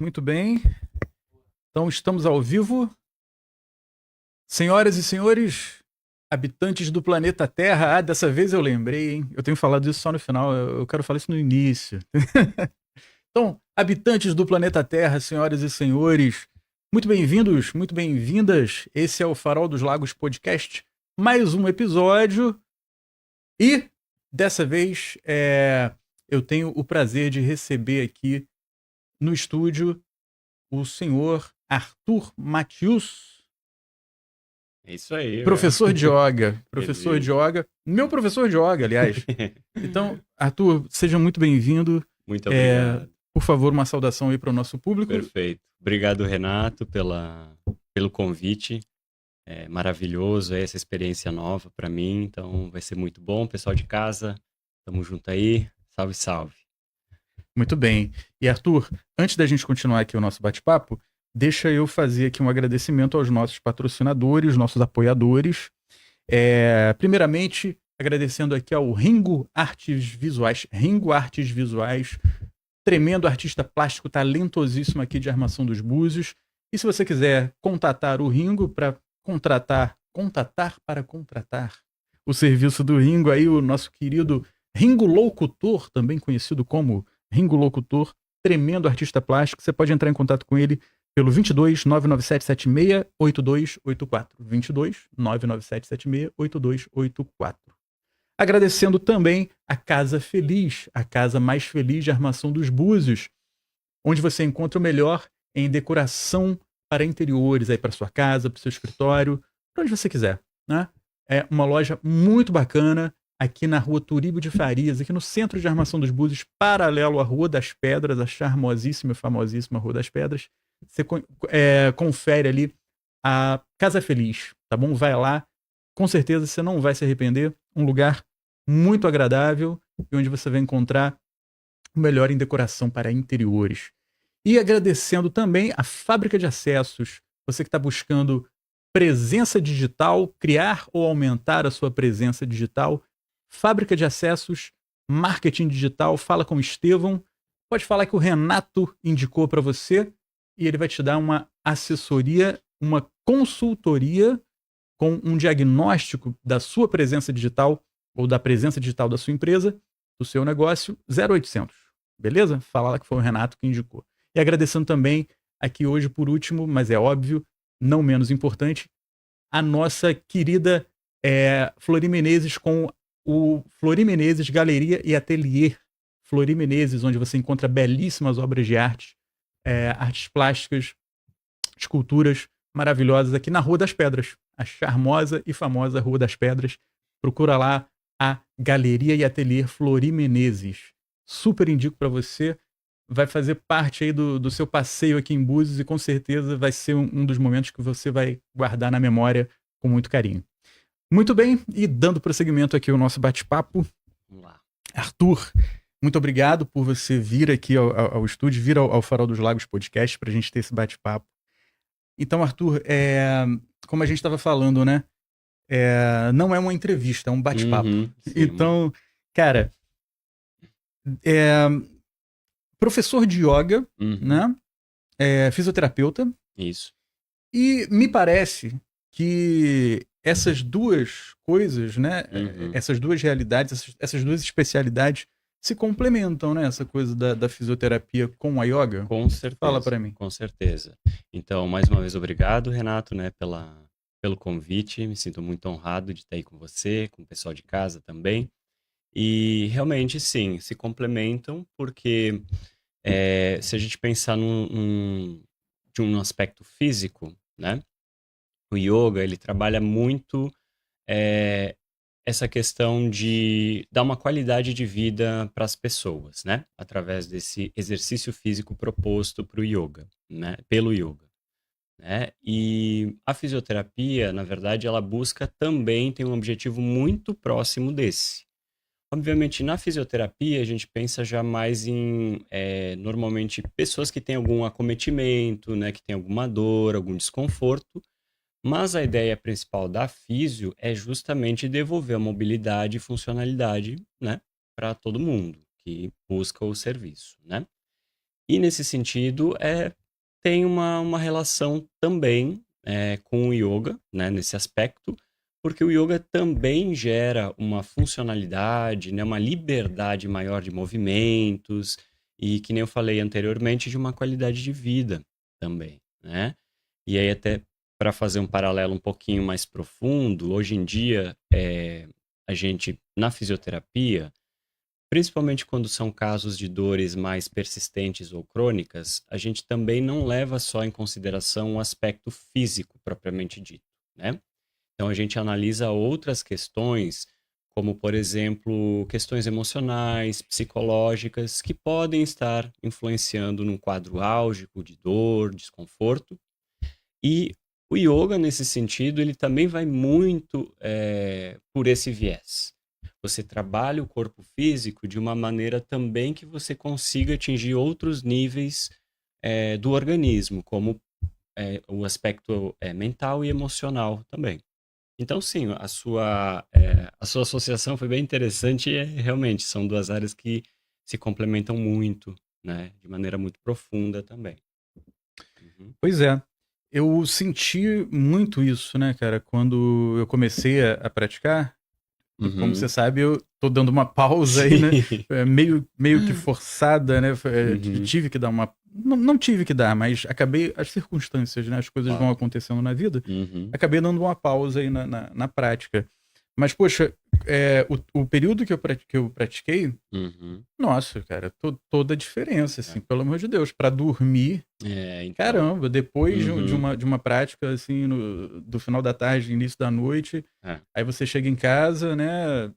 Muito bem. Então estamos ao vivo. Senhoras e senhores, habitantes do planeta Terra. Ah, dessa vez eu lembrei, hein? Eu tenho falado isso só no final, eu quero falar isso no início. Então, habitantes do planeta Terra, senhoras e senhores, muito bem-vindos, muito bem-vindas. Esse é o Farol dos Lagos Podcast, mais um episódio. E dessa vez eu tenho o prazer de receber aqui no estúdio o senhor Arthur Matius. É isso aí. Professor de yoga. Professor de yoga. Meu professor de yoga, aliás. Então, Arthur, seja muito bem-vindo. Muito obrigado. Por favor, uma saudação aí para o nosso público. Perfeito. Obrigado, Renato, pelo convite. É maravilhoso essa experiência nova para mim, então vai ser muito bom. Pessoal de casa, tamo junto aí. Salve, salve. Muito bem. E Arthur, antes da gente continuar aqui o nosso bate-papo, deixa eu fazer aqui um agradecimento aos nossos patrocinadores, nossos apoiadores. Primeiramente, agradecendo aqui ao Ringo Artes Visuais. Ringo Artes Visuais, tremendo artista plástico, talentosíssimo aqui de Armação dos Búzios. E se você quiser contatar o Ringo para contratar o serviço do Ringo, aí o nosso querido Ringo Locutor, também conhecido como Ringo Locutor, tremendo artista plástico. Você pode entrar em contato com ele pelo 22 997 76 8284. 22 997 76 8284. Agradecendo também a Casa Feliz, a casa mais feliz de Armação dos Búzios, onde você encontra o melhor em decoração para interiores, aí para sua casa, para o seu escritório, para onde você quiser, né? É uma loja muito bacana, aqui na rua Turíbio de Farias, aqui no centro de Armação dos Búzios, paralelo à Rua das Pedras, a charmosíssima e famosíssima Rua das Pedras. Você confere ali a Casa Feliz, tá bom? Vai lá, com certeza você não vai se arrepender. Um lugar muito agradável e onde você vai encontrar o melhor em decoração para interiores. E agradecendo também a Fábrica de Acessos, você que está buscando presença digital, criar ou aumentar a sua presença digital. Fábrica de Acessos, marketing digital, fala com o Estevão. Pode falar que o Renato indicou para você e ele vai te dar uma assessoria, uma consultoria com um diagnóstico da sua presença digital ou da presença digital da sua empresa, do seu negócio, 0800. Beleza? Fala lá que foi o Renato que indicou. E agradecendo também aqui hoje, por último, mas é óbvio, não menos importante, a nossa querida Flori Menezes com o Flori Menezes Galeria e Ateliê Flori Menezes, onde você encontra belíssimas obras de arte, artes plásticas, esculturas maravilhosas aqui na Rua das Pedras, a charmosa e famosa Rua das Pedras. Procura lá a Galeria e Ateliê Flori Menezes. Super indico para você. Vai fazer parte aí do seu passeio aqui em Búzios e com certeza vai ser um dos momentos que você vai guardar na memória com muito carinho. Muito bem, e dando prosseguimento aqui ao nosso bate-papo, Vamos lá. Arthur, muito obrigado por você vir aqui ao estúdio, vir ao Farol dos Lagos Podcast para a gente ter esse bate-papo. Então, Arthur, como a gente estava falando, né? Não é uma entrevista, é um bate-papo. Então, cara, professor de yoga, né? Fisioterapeuta. Isso. E me parece que essas duas coisas, né? Essas duas realidades, essas duas especialidades se complementam, né? Essa coisa da fisioterapia com a yoga. Com certeza. Fala para mim. Com certeza. Então, mais uma vez, obrigado, Renato, né, pelo convite. Me sinto muito honrado de estar aí com você, com o pessoal de casa também. E realmente, sim, se complementam, porque se a gente pensar de um aspecto físico, né? O yoga, ele trabalha muito essa questão de dar uma qualidade de vida para as pessoas, né? Através desse exercício físico proposto para o yoga, né? Pelo yoga, né? E a fisioterapia, na verdade, ela busca também tem um objetivo muito próximo desse. Obviamente, na fisioterapia, a gente pensa já mais em, normalmente, pessoas que têm algum acometimento, né? Que têm alguma dor, algum desconforto, mas a ideia principal da físio é justamente devolver a mobilidade e funcionalidade, né, para todo mundo que busca o serviço, né? E nesse sentido, tem uma relação também com o yoga, né, nesse aspecto, porque o yoga também gera uma funcionalidade, né, uma liberdade maior de movimentos e, que nem eu falei anteriormente, de uma qualidade de vida também, né? E aí, até para fazer um paralelo um pouquinho mais profundo, hoje em dia, a gente, na fisioterapia, principalmente quando são casos de dores mais persistentes ou crônicas, a gente também não leva só em consideração o aspecto físico propriamente dito, né? Então a gente analisa outras questões, como por exemplo, questões emocionais, psicológicas, que podem estar influenciando num quadro álgico de dor, desconforto. E o yoga, nesse sentido, ele também vai muito por esse viés. Você trabalha o corpo físico de uma maneira também que você consiga atingir outros níveis do organismo, como o aspecto mental e emocional também. Então, sim, a sua associação foi bem interessante e realmente são duas áreas que se complementam muito, né, de maneira muito profunda também. Uhum. Pois é. Eu senti muito isso, né, cara, quando eu comecei a praticar. E como você Uhum. sabe, eu tô dando uma pausa aí, né? Sim. Meio que forçada, né? Uhum. Tive que dar uma. Não, não tive que dar, mas acabei. As circunstâncias, né? As coisas vão Claro. acontecendo na vida. Uhum. Acabei dando uma pausa aí na prática. Mas, poxa, o período que eu pratiquei, Uhum. nossa, cara, toda a diferença, É. assim, pelo amor de Deus. Pra dormir, Então. caramba, depois Uhum. de uma prática, assim, do final da tarde, início da noite, É. aí você chega em casa, né?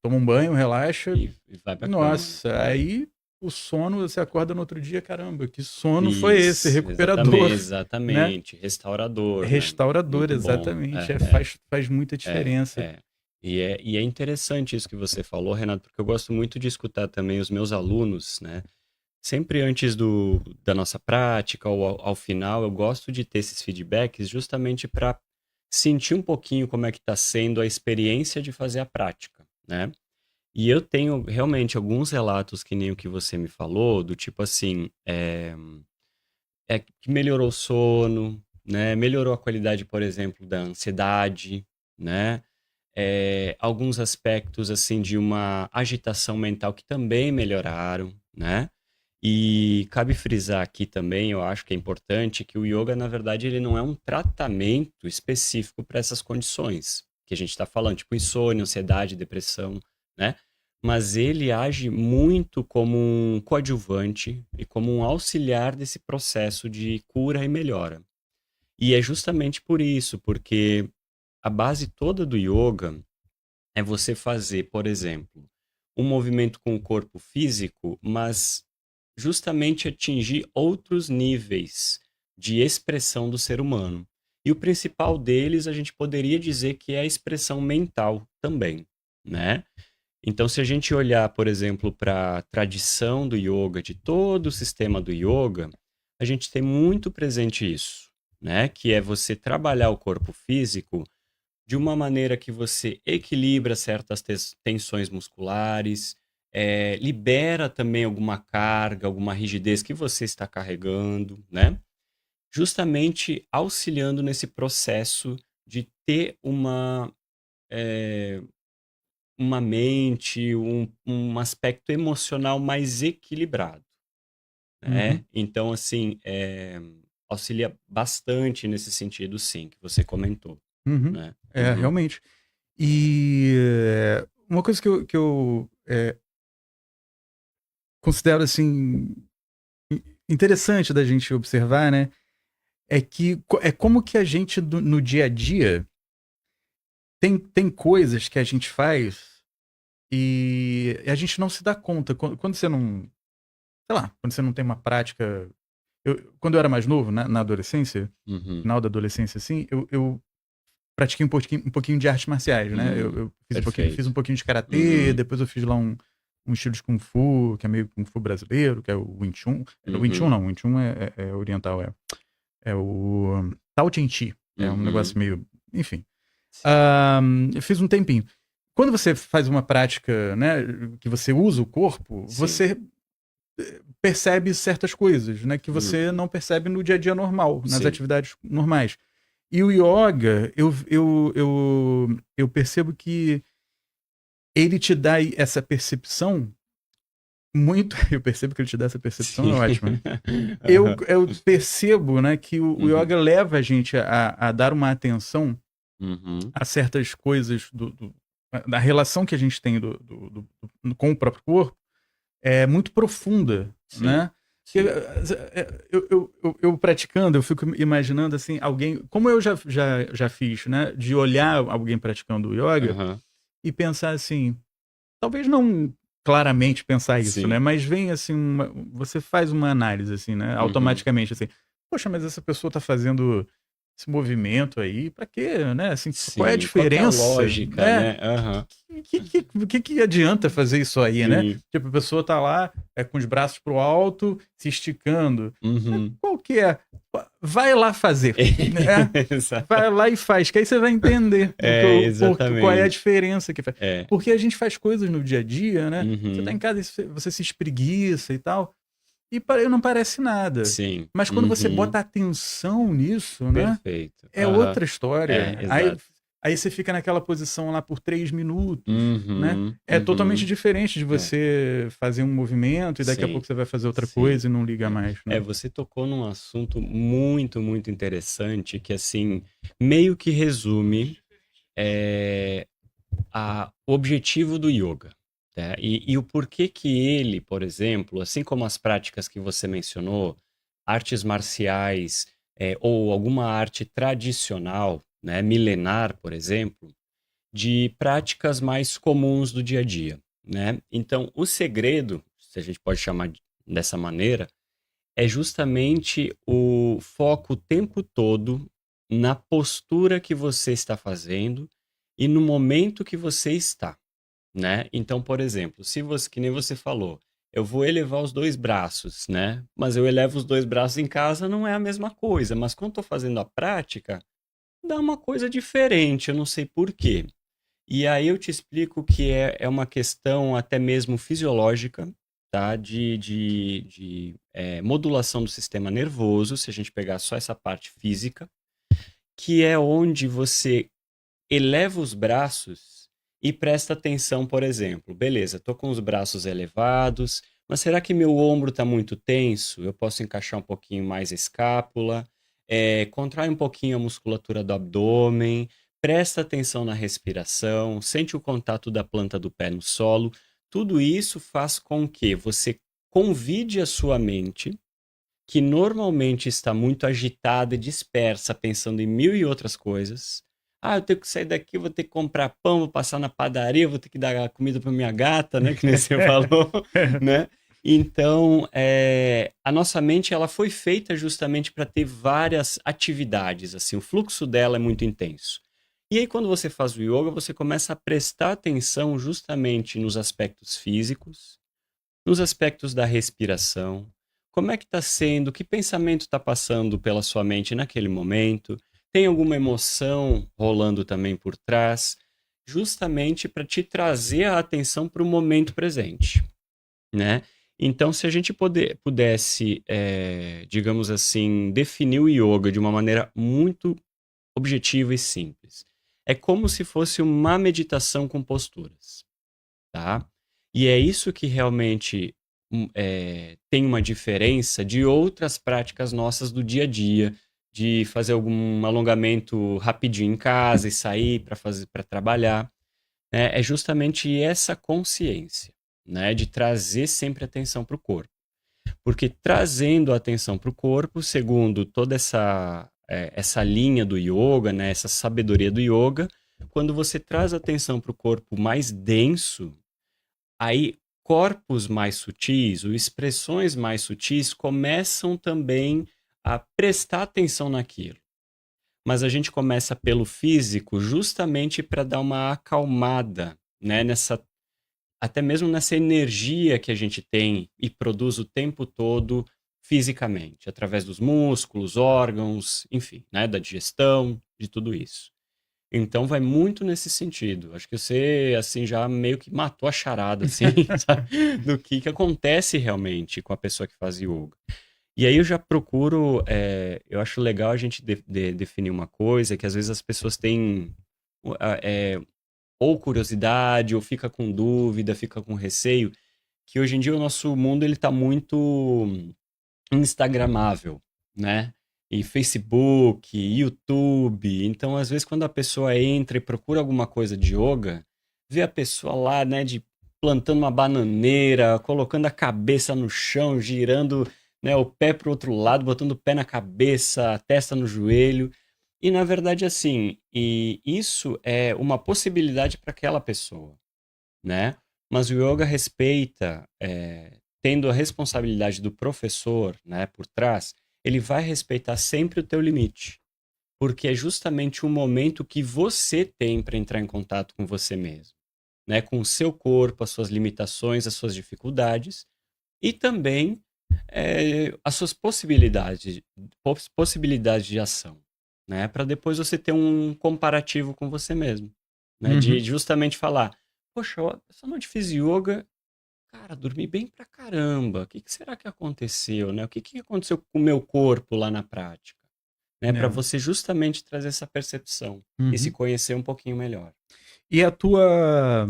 Toma um banho, relaxa. E vai pra cama, né? Nossa, É. aí o sono, você acorda no outro dia, caramba, que sono foi esse? Isso, Recuperador, exatamente, né? restaurador, né? Restaurador, Muito bom. exatamente. Faz muita diferença. É. E é interessante isso que você falou, Renato, porque eu gosto muito de escutar também os meus alunos, né? Sempre antes da nossa prática ou ao final, eu gosto de ter esses feedbacks justamente para sentir um pouquinho como é que está sendo a experiência de fazer a prática, né? E eu tenho realmente alguns relatos que nem o que você me falou, do tipo assim, que melhorou o sono, né? Melhorou a qualidade, por exemplo, da ansiedade, né? Alguns aspectos assim de uma agitação mental que também melhoraram, né? E cabe frisar aqui também, eu acho que é importante, que o yoga, na verdade, ele não é um tratamento específico para essas condições que a gente está falando, tipo insônia, ansiedade, depressão, né? Mas ele age muito como um coadjuvante e como um auxiliar desse processo de cura e melhora. E é justamente por isso, porque a base toda do yoga é você fazer, por exemplo, um movimento com o corpo físico, mas justamente atingir outros níveis de expressão do ser humano. E o principal deles, a gente poderia dizer que é a expressão mental também, né? Então, se a gente olhar, por exemplo, para a tradição do yoga, de todo o sistema do yoga, a gente tem muito presente isso, né? Que é você trabalhar o corpo físico de uma maneira que você equilibra certas tensões musculares, libera também alguma carga, alguma rigidez que você está carregando, né? Justamente auxiliando nesse processo de ter uma mente, um aspecto emocional mais equilibrado, né? Uhum, Então, assim, auxilia bastante nesse sentido, sim, que você comentou, uhum. né? É, Uhum. realmente. E uma coisa que eu considero, assim, interessante da gente observar, né? É que é como que a gente, no dia a dia, tem coisas que a gente faz e a gente não se dá conta. Quando você não, sei lá, quando você não tem uma prática. Quando eu era mais novo, né, na adolescência, Uhum. final da adolescência, assim, eu pratiquei um pouquinho de artes marciais, né? Eu fiz um Perfeito. pouquinho de karatê, Uhum. depois eu fiz lá um estilo de Kung Fu, que é meio Kung Fu brasileiro, que é o Wing Chun. O Wing Chun Uhum. não, o Wing Chun é oriental, é o Tao Te Chi. É um negócio Uhum. meio. Enfim. Sim. Eu fiz um tempinho. Quando você faz uma prática, né, que você usa o corpo, Sim. você percebe certas coisas, né, que você Uhum. não percebe no dia a dia normal, nas Sim. atividades normais. E o yoga, eu percebo que ele te dá essa percepção muito. Eu percebo que ele te dá essa percepção, é Sim. ótimo, né? Aham. Eu percebo, né, que o Uhum. yoga leva a gente a dar uma atenção Uhum. a certas coisas da relação que a gente tem com o próprio corpo, é muito profunda, Sim. né? Porque, Sim. eu praticando, eu fico imaginando assim, alguém, como eu já fiz, né, de olhar alguém praticando o yoga Aham. e pensar assim, talvez não claramente pensar isso, né, Sim. mas vem assim, você faz uma análise assim, né, Uhum. automaticamente assim, poxa, mas essa pessoa tá fazendo esse movimento aí, pra quê, né? Assim, qual é a Sim. Qual que é a diferença, lógica, né? né? Aham. Que adianta fazer isso aí, né? Sim. Tipo, a pessoa tá lá com os braços pro alto, se esticando. Uhum. Qual que é? Vai lá fazer, né? Exata Vai lá e faz, que aí você vai entender qual é a exatamente. diferença que faz. É. Porque a gente faz coisas no dia a dia, né? Você tá em Uhum. casa e você se espreguiça e tal, e não parece nada. Sim. Mas quando você Uhum. bota atenção nisso, né? Perfeito. É Aham. outra É, história. exato. Aí você fica naquela posição lá por 3 minutos, né? Uhum. É totalmente Uhum. diferente de É. você fazer um movimento e daqui a Sim. pouco você vai fazer outra Sim. coisa e não liga É. mais, É, né? você tocou num assunto muito, muito interessante que, assim, meio que resume, eh, o objetivo do yoga, né? E o porquê que ele, por exemplo, assim como as práticas que você mencionou, artes marciais, ou alguma arte tradicional, né, milenar, por exemplo, de práticas mais comuns do dia a dia, né? Então, o segredo, se a gente pode chamar dessa maneira, é justamente o foco o tempo todo na postura que você está fazendo e no momento que você está, né? Então, por exemplo, se você, que nem você falou, eu vou elevar os dois braços, né? Mas eu elevo os dois braços em casa, não é a mesma coisa. Mas quando estou fazendo a prática, dá uma coisa diferente, eu não sei por quê. E aí eu te explico que é uma questão até mesmo fisiológica, tá? De modulação do sistema nervoso, se a gente pegar só essa parte física, que é onde você eleva os braços e presta atenção, por exemplo. Beleza, tô com os braços elevados, mas será que meu ombro está muito tenso? Eu posso encaixar um pouquinho mais a escápula, contrai um pouquinho a musculatura do abdômen, presta atenção na respiração, sente o contato da planta do pé no solo. Tudo isso faz com que você convide a sua mente, que normalmente está muito agitada e dispersa, pensando em mil e outras coisas. Ah, eu tenho que sair daqui, vou ter que comprar pão, vou passar na padaria, vou ter que dar comida para minha gata, né? Que nem você falou, né? Então, a nossa mente ela foi feita justamente para ter várias atividades, assim, o fluxo dela é muito intenso. E aí, quando você faz o yoga, você começa a prestar atenção justamente nos aspectos físicos, nos aspectos da respiração, como é que está sendo, que pensamento está passando pela sua mente naquele momento, tem alguma emoção rolando também por trás, justamente para te trazer a atenção para o momento presente, né? Então, se a gente pudesse, digamos assim, definir o yoga de uma maneira muito objetiva e simples, é como se fosse uma meditação com posturas, tá? E é isso que realmente tem uma diferença de outras práticas nossas do dia a dia, de fazer algum alongamento rapidinho em casa e sair para trabalhar, né? É justamente essa consciência, né? De trazer sempre atenção para o corpo. Porque trazendo a atenção para o corpo, segundo toda essa linha do yoga, né? Essa sabedoria do yoga, quando você traz atenção para o corpo mais denso, aí corpos mais sutis, ou expressões mais sutis, começam também a prestar atenção naquilo. Mas a gente começa pelo físico justamente para dar uma acalmada, né? Até mesmo nessa energia que a gente tem e produz o tempo todo fisicamente, através dos músculos, órgãos, enfim, né? Da digestão, de tudo isso. Então vai muito nesse sentido. Acho que você, assim, já meio que matou a charada, assim, sabe? Do que acontece realmente com a pessoa que faz yoga. E aí eu já procuro, eu acho legal a gente definir uma coisa que às vezes as pessoas têm ou curiosidade, ou fica com dúvida, fica com receio, que hoje em dia o nosso mundo ele tá muito instagramável, né? E Facebook, YouTube. Então, às vezes, quando a pessoa entra e procura alguma coisa de yoga, vê a pessoa lá, né, plantando uma bananeira, colocando a cabeça no chão, girando, né, o pé para o outro lado, botando o pé na cabeça, a testa no joelho. E, na verdade, assim, e isso é uma possibilidade para aquela pessoa, né? Mas o yoga respeita, tendo a responsabilidade do professor, né, por trás, ele vai respeitar sempre o teu limite, porque é justamente o momento que você tem para entrar em contato com você mesmo, né, com o seu corpo, as suas limitações, as suas dificuldades e também as suas possibilidades de ação, né, para depois você ter um comparativo com você mesmo, né, de Uhum. justamente falar, poxa, essa noite fiz yoga. Cara, dormi bem pra caramba. O que que será que aconteceu, né? O que que aconteceu com o meu corpo lá na prática, né? Para É. você justamente trazer essa percepção e se Uhum. conhecer um pouquinho melhor. E a tua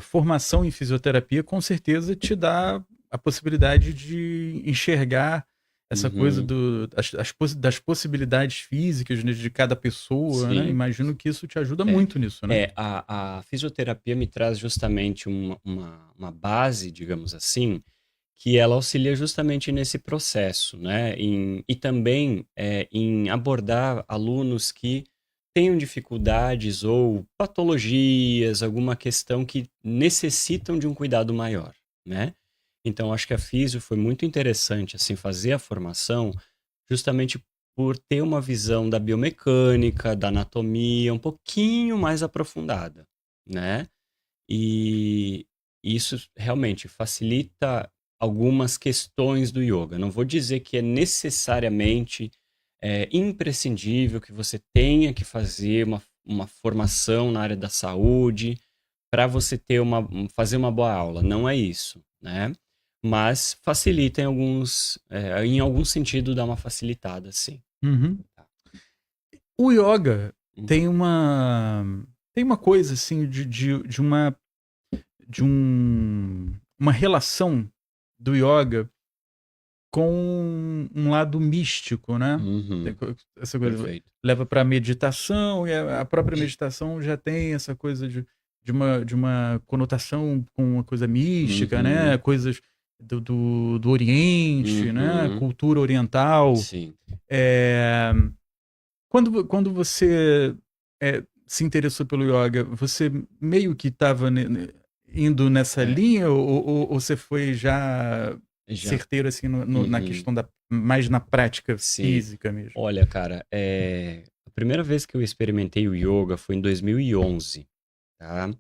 formação em fisioterapia com certeza te dá a possibilidade de enxergar essa coisa Uhum, das possibilidades físicas, né, de cada pessoa, né? sim. Imagino que isso te ajuda É, muito nisso, né? a fisioterapia me traz justamente uma base, digamos assim, que ela auxilia justamente nesse processo, né? E também em abordar alunos que tenham dificuldades ou patologias, alguma questão que necessitam de um cuidado maior, né? Então, acho que a Físio foi muito interessante, assim, fazer a formação justamente por ter uma visão da biomecânica, da anatomia um pouquinho mais aprofundada, né? E isso realmente facilita algumas questões do yoga. Não vou dizer que é necessariamente imprescindível que você tenha que fazer uma formação na área da saúde para você fazer uma boa aula. Não é isso, né? Mas facilita em algum sentido, dá uma facilitada, sim. Uhum. Tá. O yoga Uhum. tem uma coisa assim de uma relação do yoga com um lado místico, né? Uhum. Essa coisa Perfeito. leva para meditação e a própria meditação já tem essa coisa de uma conotação com uma coisa mística, né? Uhum. Coisas do Oriente, né? Uhum. Cultura oriental. Sim. É, quando você se interessou pelo yoga, você meio que estava indo nessa É, linha ou você foi já já. certeiro assim na Uhum. questão mais na prática Sim. física mesmo? Olha, cara, a primeira vez que eu experimentei o yoga foi em 2011, tá?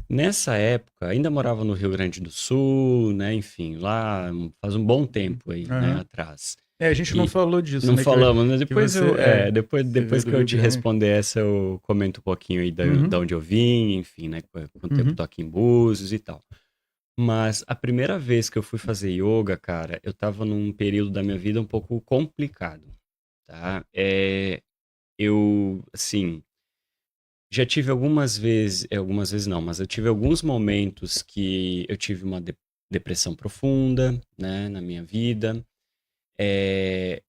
Nessa época, ainda morava no Rio Grande do Sul, né? Enfim, lá faz um bom tempo aí, né? Aham. Atrás. A gente não E falou disso, não né? falamos, né? Que você você veio Depois do que eu Rio te Grande. responder essa, eu comento um pouquinho aí da Uhum, onde eu vim, enfim, né? Quanto tempo eu uhum, tô aqui em Búzios e tal. Mas a primeira vez que eu fui fazer yoga, cara, eu tava num período da minha vida um pouco complicado, tá? Eu, assim, já tive algumas vezes não, mas eu tive alguns momentos que eu tive uma depressão profunda, né, na minha vida. É,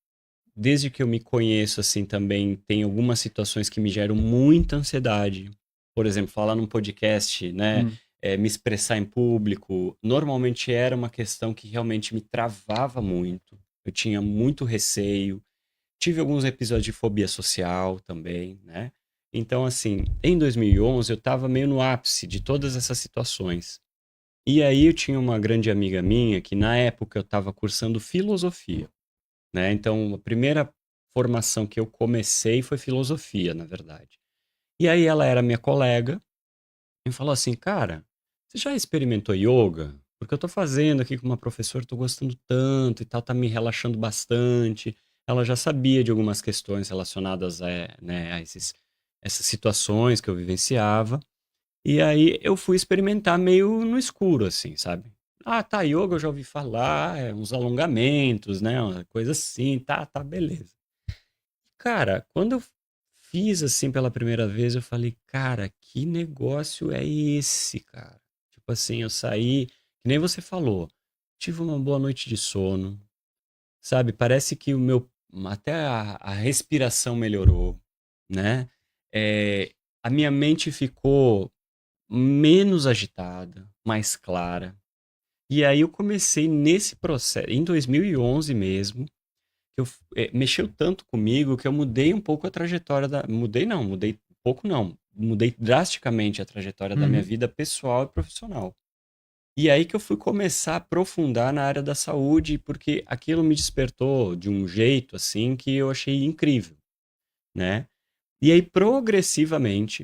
desde que eu me conheço, assim, também tem algumas situações que me geram muita ansiedade. Por exemplo, falar num podcast, né, hum, me expressar em público, normalmente era uma questão que realmente me travava muito. Eu tinha muito receio. Tive alguns episódios de fobia social também, né? Então, assim, em 2011 eu estava meio no ápice de todas essas situações. E aí eu tinha uma grande amiga minha que na época eu estava cursando filosofia, né? Então, a primeira formação que eu comecei foi filosofia, na verdade. E aí ela era minha colega e falou assim, cara, você já experimentou yoga? Porque eu tô fazendo aqui com uma professora, tô gostando tanto e tal, tá me relaxando bastante. Ela já sabia de algumas questões relacionadas né, essas situações que eu vivenciava. E aí eu fui experimentar meio no escuro, assim, sabe? Ah, tá, yoga eu já ouvi falar, uns alongamentos, né? Uma coisa assim, tá, beleza. Cara, quando eu fiz assim pela primeira vez, eu falei, cara, que negócio é esse, cara? Tipo assim, eu saí, que nem você falou, tive uma boa noite de sono, sabe? Parece que até a respiração melhorou, né? A minha mente ficou menos agitada, mais clara. E aí eu comecei nesse processo, em 2011 mesmo, que mexeu tanto comigo que eu mudei um pouco a trajetória mudei pouco não, mudei drasticamente a trajetória da minha Uhum. vida pessoal e profissional. E aí que eu fui começar a aprofundar na área da saúde, porque aquilo me despertou de um jeito assim que eu achei incrível, né? E aí progressivamente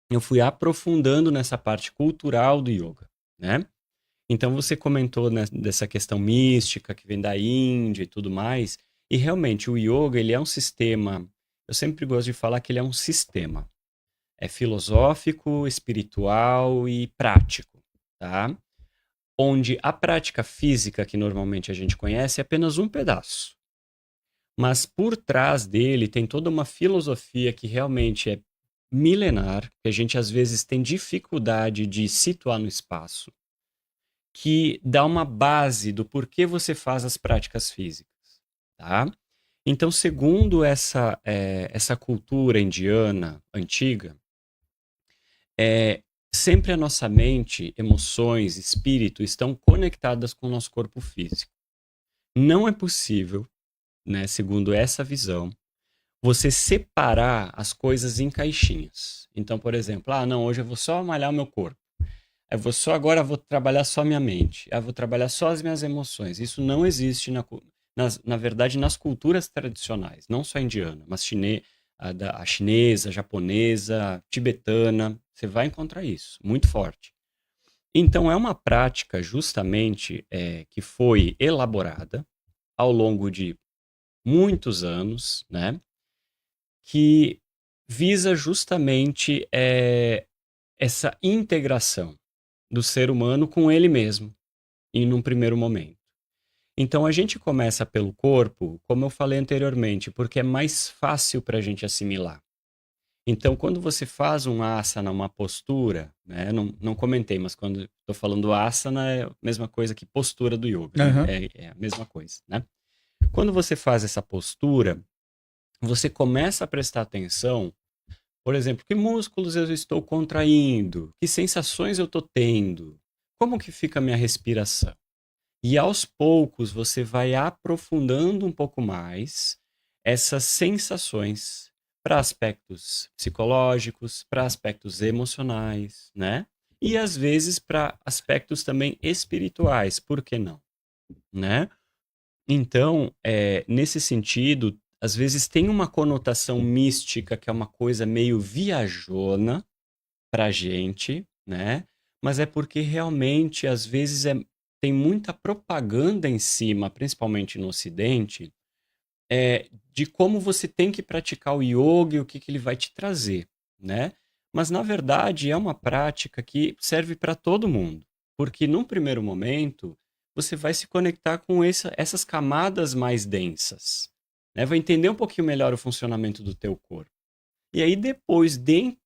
eu fui aprofundando nessa parte cultural do yoga, né? Então você comentou, né, dessa questão mística que vem da Índia e tudo mais, e realmente o yoga, ele é um sistema, eu sempre gosto de falar que ele é um sistema. É filosófico, espiritual e prático, tá? Onde a prática física que normalmente a gente conhece é apenas um pedaço. Mas por trás dele tem toda uma filosofia que realmente é milenar, que a gente às vezes tem dificuldade de situar no espaço, que dá uma base do porquê você faz as práticas físicas, tá? Então, segundo essa cultura indiana antiga, é, sempre a nossa mente, emoções, espírito estão conectadas com o nosso corpo físico. Não é possível, né, segundo essa visão, você separar as coisas em caixinhas. Então, por exemplo, não, hoje eu vou só malhar o meu corpo. Agora vou trabalhar só minha mente. Vou trabalhar só as minhas emoções. Isso não existe na verdade nas culturas tradicionais, não só a indiana, mas a chinesa, a japonesa, a tibetana. Você vai encontrar isso, muito forte. Então é uma prática justamente que foi elaborada ao longo de muitos anos, né? Que visa justamente essa integração do ser humano com ele mesmo, em um primeiro momento. Então a gente começa pelo corpo, como eu falei anteriormente, porque é mais fácil para a gente assimilar. Então, quando você faz um asana, uma postura, né? Não comentei, mas quando estou falando asana é a mesma coisa que postura do yoga, né? Aham. É a mesma coisa, né? Quando você faz essa postura, você começa a prestar atenção, por exemplo, que músculos eu estou contraindo, que sensações eu estou tendo, como que fica a minha respiração. E aos poucos você vai aprofundando um pouco mais essas sensações para aspectos psicológicos, para aspectos emocionais, né? E às vezes para aspectos também espirituais, por que não, né? Então, nesse sentido, às vezes tem uma conotação mística que é uma coisa meio viajona pra gente, né? Mas é porque realmente, às vezes, tem muita propaganda em cima, principalmente no Ocidente, de como você tem que praticar o yoga e o que, que ele vai te trazer, né? Mas, na verdade, é uma prática que serve para todo mundo. Porque, num primeiro momento, você vai se conectar com essas camadas mais densas, né? Vai entender um pouquinho melhor o funcionamento do teu corpo. E aí depois, dentro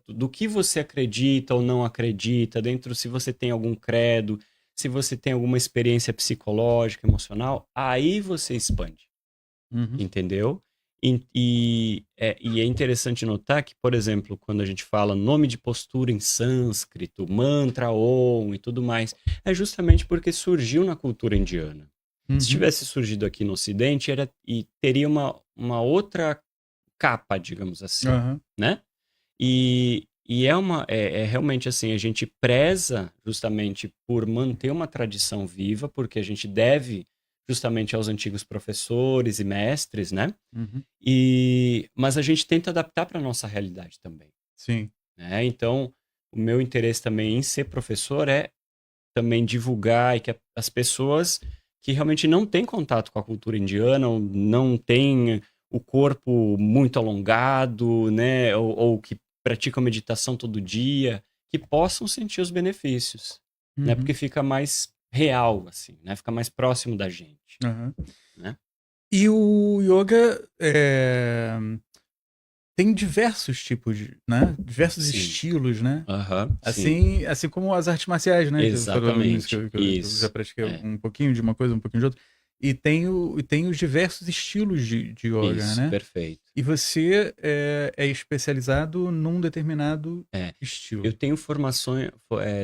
do que você acredita ou não acredita, dentro se você tem algum credo, se você tem alguma experiência psicológica, emocional, aí você expande, Uhum. entendeu? E é interessante notar que, por exemplo, quando a gente fala nome de postura em sânscrito, mantra Om e tudo mais, é justamente porque surgiu na cultura indiana. Se Uhum. tivesse surgido aqui no Ocidente, teria uma outra escapa, digamos assim, Aham. né? E é realmente assim, a gente preza justamente por manter uma tradição viva, porque a gente deve justamente aos antigos professores e mestres, né? Uhum. Mas a gente tenta adaptar para a nossa realidade também, Sim. né? Então, o meu interesse também em ser professor é também divulgar e que as pessoas que realmente não têm contato com a cultura indiana, ou não têm o corpo muito alongado, né, ou que praticam meditação todo dia, que possam sentir os benefícios, né, porque Uhum. fica mais real, assim, né, fica mais próximo da gente, Aham. né? E o yoga tem diversos tipos, né? Diversos Sim, estilos, né? aham, sim, Assim como as artes marciais, né? Que você falou no início, exatamente, que eu já isso, pratiquei é, um pouquinho de uma coisa, um pouquinho de outra. E tem os diversos estilos de yoga, isso, né? perfeito. E você é especializado num determinado É, eu estilo. tenho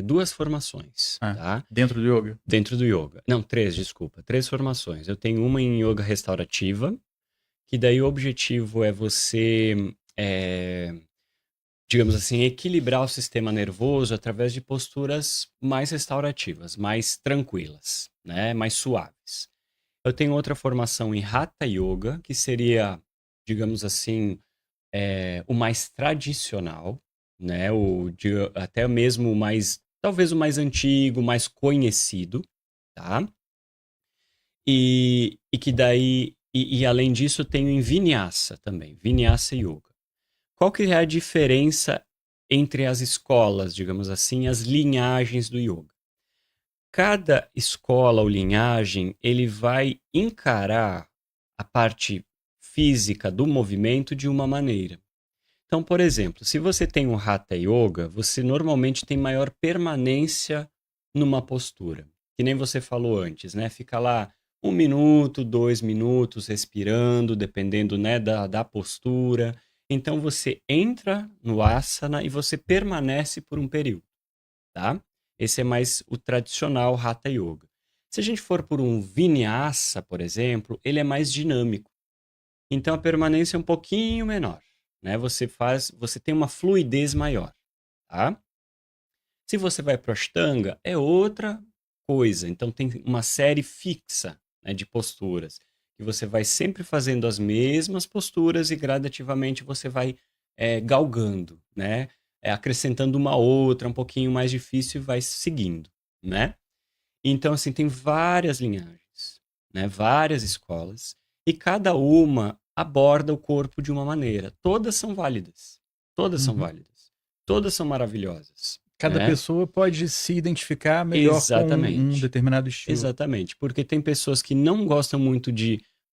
duas formações, Ah, tá? dentro do yoga. Dentro do yoga. Não, três, desculpa. Três formações. Eu tenho uma em yoga restaurativa, que daí o objetivo é você, digamos assim, equilibrar o sistema nervoso através de posturas mais restaurativas, mais tranquilas, né? Mais suaves. Eu tenho outra formação em Hatha Yoga, que seria, digamos assim, o mais tradicional, né? Até mesmo o mais, talvez o mais antigo, mais conhecido, tá? E que daí, e além disso, eu tenho em Vinyasa também, Vinyasa Yoga. Qual que é a diferença entre as escolas, digamos assim, as linhagens do yoga? Cada escola ou linhagem, ele vai encarar a parte física do movimento de uma maneira. Então, por exemplo, se você tem um Hatha Yoga, você normalmente tem maior permanência numa postura. Que nem você falou antes, né? Fica lá 1 minuto, 2 minutos respirando, dependendo, né, da postura. Então, você entra no asana e você permanece por um período, tá? Esse é mais o tradicional Hatha Yoga. Se a gente for por um Vinyasa, por exemplo, ele é mais dinâmico. Então a permanência é um pouquinho menor, né? Você tem uma fluidez maior, tá? Se você vai para o Ashtanga, é outra coisa. Então tem uma série fixa, né, de posturas que você vai sempre fazendo as mesmas posturas e gradativamente você vai galgando, né? Acrescentando uma outra, um pouquinho mais difícil e vai seguindo, né? Então, assim, tem várias linhagens, né? Várias escolas, e cada uma aborda o corpo de uma maneira. Todas são válidas. Todas são Uhum. válidas. Todas são maravilhosas, Cada né? pessoa pode se identificar melhor com um Exatamente. determinado estilo. Exatamente. Porque tem pessoas que não gostam muito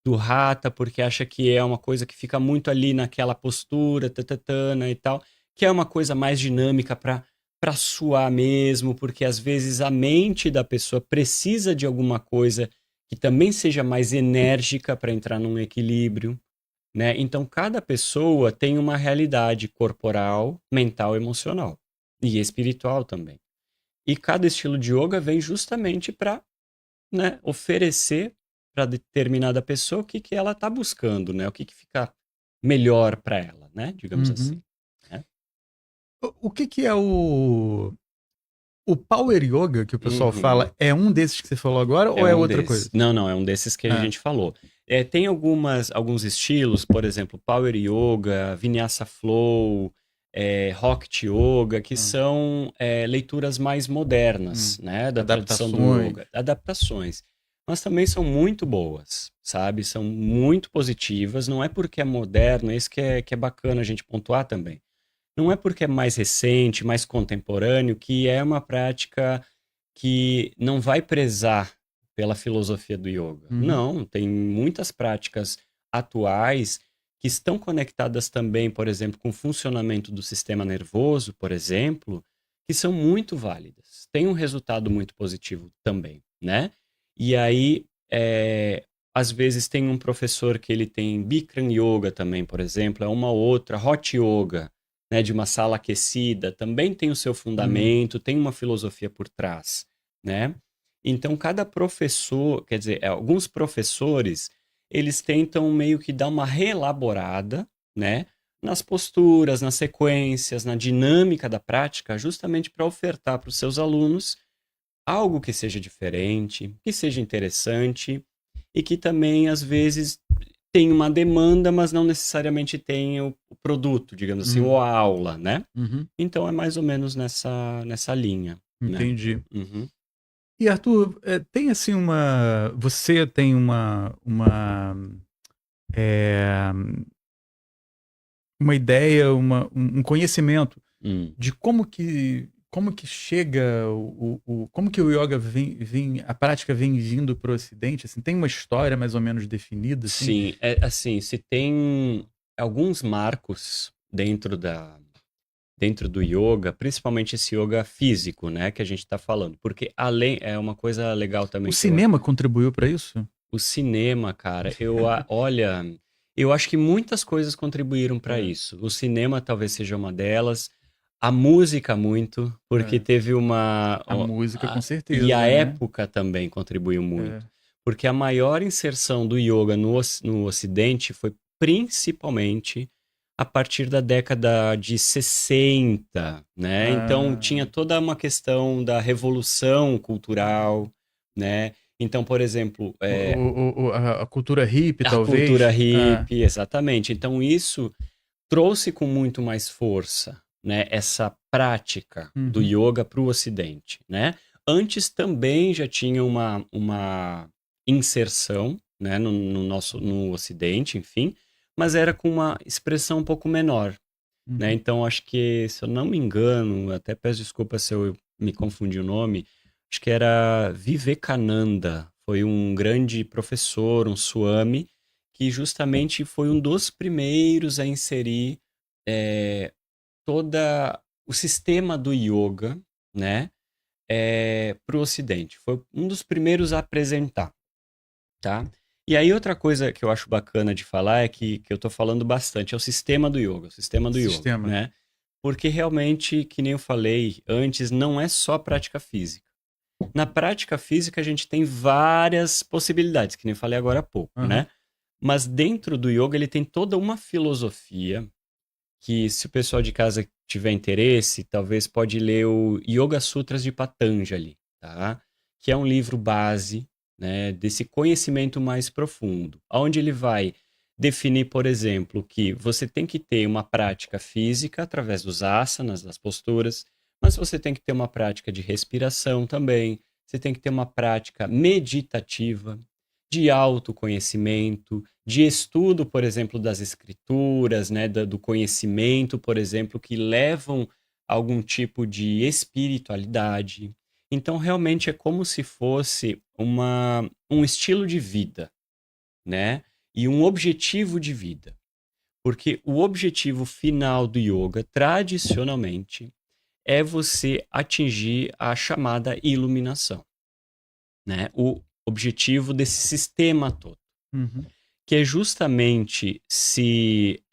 do Hatha, porque acha que é uma coisa que fica muito ali naquela postura, tatatana e tal, que é uma coisa mais dinâmica para suar mesmo, porque às vezes a mente da pessoa precisa de alguma coisa que também seja mais enérgica para entrar num equilíbrio, né? Então cada pessoa tem uma realidade corporal, mental, emocional e espiritual também. E cada estilo de yoga vem justamente para, né, oferecer para determinada pessoa o que que ela está buscando, né? O que que fica melhor para ela, né? Digamos assim, Uhum. né? O que que é o Power Yoga que o pessoal Uhum. fala? É um desses que você falou agora É ou é um outra desses. coisa? Não, não, é um desses que a Ah, gente falou. Tem alguns estilos, por exemplo, Power Yoga, Vinyasa Flow, Rocket Yoga, que ah, são leituras mais modernas, hum. né, da tradição do Adaptações. yoga, adaptações. Mas também são muito boas, sabe? São muito positivas. Não é porque é moderno, isso que é bacana a gente pontuar também. Não é porque é mais recente, mais contemporâneo, que é uma prática que não vai prezar pela filosofia do yoga. Uhum. Não, tem muitas práticas atuais que estão conectadas também, por exemplo, com o funcionamento do sistema nervoso, por exemplo, que são muito válidas. Tem um resultado muito positivo também, né? E aí, às vezes tem um professor que ele tem Bikram Yoga também, por exemplo, é uma outra, Hot Yoga, né, de uma sala aquecida, também tem o seu Uhum. fundamento, tem uma filosofia por trás, né? Então, cada professor, quer dizer, alguns professores, eles tentam meio que dar uma reelaborada, né, nas posturas, nas sequências, na dinâmica da prática, justamente para ofertar para os seus alunos algo que seja diferente, que seja interessante e que também, às vezes, tem uma demanda, mas não necessariamente tem o produto, digamos assim, ou a aula, né? Uhum. Então é mais ou menos nessa linha, né? Entendi. Uhum. E Arthur, tem assim você tem eh, uma ideia, um conhecimento Hum. de como que chega como que o yoga a prática vem vindo para o Ocidente, assim, tem uma história mais ou menos definida, assim? Sim, é assim, se tem alguns marcos dentro do yoga, principalmente esse yoga físico, né, que a gente está falando, porque além é uma coisa legal O também que eu cinema contribuiu para isso? o cinema, cara, olha, eu acho que muitas coisas contribuíram para É, isso. O cinema talvez seja uma delas, a música muito, porque é. teve uma A música com e a certeza, né? época também contribuiu É. muito, porque a maior inserção do yoga no Ocidente foi principalmente a partir da década de 60, né? Então Ah, tinha toda uma questão da revolução cultural, né? Então, por exemplo, a cultura hippie, a cultura talvez? Ah, hippie, exatamente. Então, isso trouxe com muito mais força, né, essa prática do uhum, yoga para o Ocidente, né? Antes também já tinha uma inserção, né, no Ocidente, enfim, mas era com uma expressão um pouco menor, né? uhum. Então, acho que, se eu não me engano, até peço desculpa se eu me confundi o nome, acho que era Vivekananda, foi um grande professor, um Swami, que justamente foi um dos primeiros a inserir toda o sistema do yoga, né, para o Ocidente. Foi um dos primeiros a apresentar, tá? E aí outra coisa que eu acho bacana de falar é que eu estou falando bastante, é o sistema do yoga, Sistema. né? Porque realmente, que nem eu falei antes, não é só prática física. Na prática física, a gente tem várias possibilidades, que nem eu falei agora há pouco, Aham. né? Mas dentro do yoga, ele tem toda uma filosofia que, se o pessoal de casa tiver interesse, talvez pode ler o Yoga Sutras de Patanjali, tá? Que é um livro base, né, desse conhecimento mais profundo, onde ele vai definir, por exemplo, que você tem que ter uma prática física através dos asanas, das posturas, mas você tem que ter uma prática de respiração também, você tem que ter uma prática meditativa, de autoconhecimento, de estudo, por exemplo, das escrituras, né, do conhecimento, por exemplo, que levam a algum tipo de espiritualidade. Então, realmente é como se fosse um estilo de vida, né? E um objetivo de vida. Porque o objetivo final do yoga, tradicionalmente, é você atingir a chamada iluminação, né? O objetivo desse sistema todo, Uhum. que é justamente se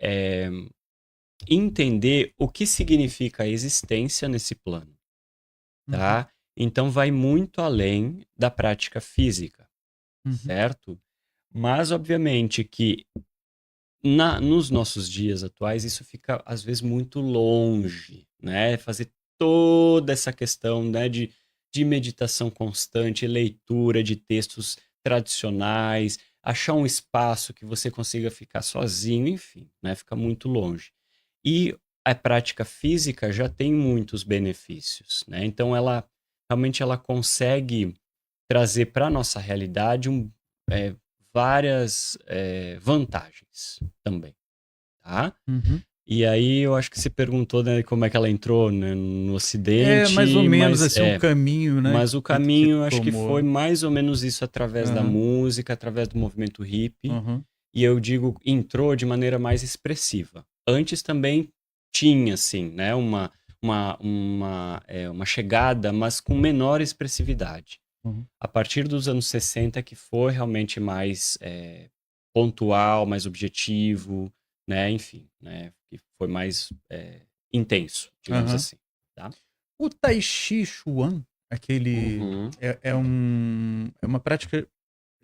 entender o que significa a existência nesse plano, Uhum. tá? Então vai muito além da prática física, Uhum. certo? Mas obviamente que nos nossos dias atuais isso fica às vezes muito longe, né? Fazer toda essa questão, né, de meditação constante, leitura de textos tradicionais, achar um espaço que você consiga ficar sozinho, enfim, né? Fica muito longe. E a prática física já tem muitos benefícios, né? Então ela realmente ela consegue trazer para a nossa realidade é, várias vantagens também, tá? Uhum. E aí eu acho que você perguntou, né, como é que ela entrou, né, no É mais ou Ocidente, menos assim o caminho, né, mas o que caminho eu acho que foi tomou. mais ou menos isso através da Aham. música, através do movimento hippie, Aham. e eu digo entrou de maneira mais expressiva. Antes também tinha, assim, né, uma chegada, mas com menor expressividade. Uhum. A partir dos anos 60 que foi realmente mais pontual, mais objetivo, né, enfim, né, que foi mais intenso, digamos Aham. assim, tá? O Tai Chi Chuan, aquele Uhum. é uma prática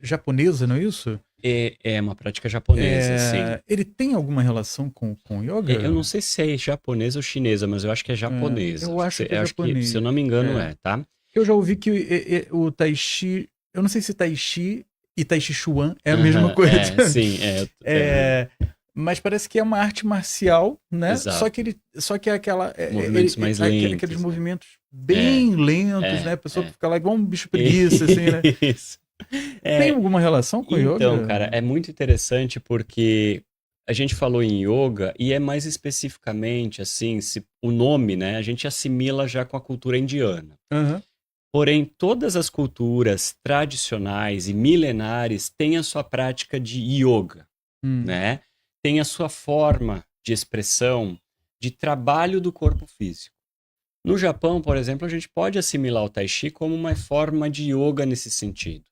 japonesa, não é isso? É uma prática japonesa, sim. Ele tem alguma relação com yoga? Eu não sei se é japonesa ou chinesa, mas eu acho que é japonesa. Eu acho que é Eu acho que, se eu japonês. não me engano, tá? Eu já ouvi que o Tai Chi, eu não sei se Tai Chi e Tai Chi Chuan é a Aham, mesma coisa. sim, Mas parece que é uma arte marcial, né? Exato. Só que é aquela. Movimentos mais lentos, aqueles né? movimentos bem lentos, né? A pessoa fica lá igual um bicho preguiça, assim, né? Isso. Tem alguma relação com yoga? Então, cara, é muito interessante porque a gente falou em yoga e é mais especificamente, assim, o nome, né? A gente assimila já com a cultura indiana. Aham. Porém, todas as culturas tradicionais e milenares têm a sua prática de yoga, né? Tem a sua forma de expressão de trabalho do corpo físico. No Japão, por exemplo, a gente pode assimilar o Tai Chi como uma forma de yoga nesse sentido,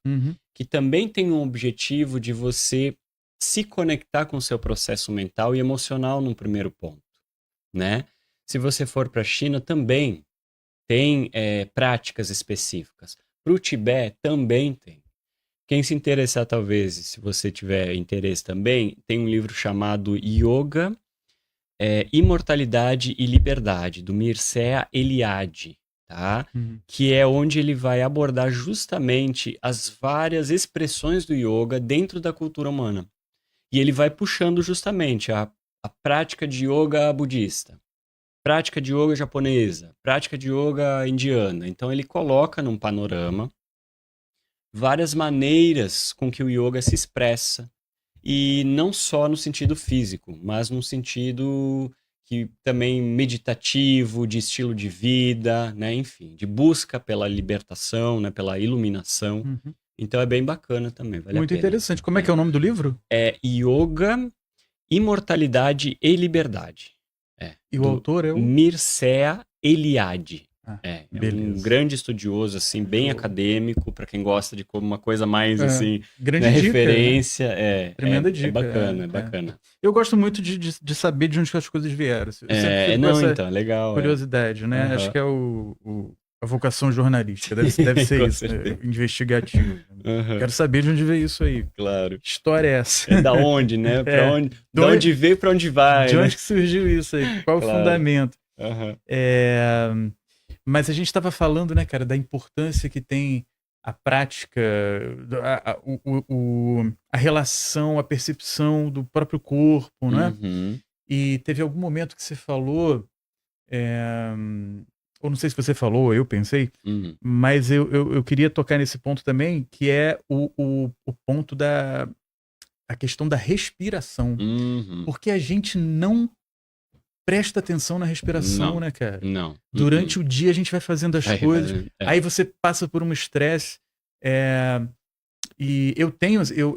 que também tem um objetivo de você se conectar com o seu processo mental e emocional num primeiro ponto, né? Se você for para a China, também tem práticas específicas. Para o Tibete, também tem. Quem se interessar, talvez, se você tiver interesse também, tem um livro chamado Yoga, Imortalidade e Liberdade, do Mircea Eliade, tá? Que é onde ele vai abordar justamente as várias expressões do yoga dentro da cultura humana. E ele vai puxando justamente a prática de yoga budista, prática de yoga japonesa, prática de yoga indiana. Então ele coloca num panorama várias maneiras com que o yoga se expressa, e não só no sentido físico, mas no sentido que também meditativo, de estilo de vida, né? Enfim, de busca pela libertação, né? Pela iluminação. Então é bem bacana também, vale a Muito pena. interessante. Como é que é o nome do livro? É Yoga, Imortalidade e Liberdade. E o autor é o Mircea Eliade. beleza. Um grande estudioso, assim, bem acadêmico, para quem gosta de uma coisa mais, assim, grande né, dica, referência. Tremenda dica. É bacana, é bacana. Eu gosto muito de saber de onde as coisas vieram. Eu sempre fico com essa então, legal. curiosidade, né? Acho que é a vocação jornalística, deve ser isso, investigativo. Quero saber de onde veio isso aí. Claro. Que história é essa? Da onde, né? De onde veio, para onde vai. De né? onde que surgiu isso aí? Qual o fundamento? Mas a gente estava falando, né, cara, da importância que tem a prática, a relação, a percepção do próprio corpo, né? E teve algum momento que você falou, ou não sei se você falou, ou eu pensei, mas eu queria tocar nesse ponto também, que é o ponto a questão da respiração. Porque a gente não presta atenção na respiração, né, cara? Não. Durante o dia a gente vai fazendo as coisas, aí você passa por um estresse, e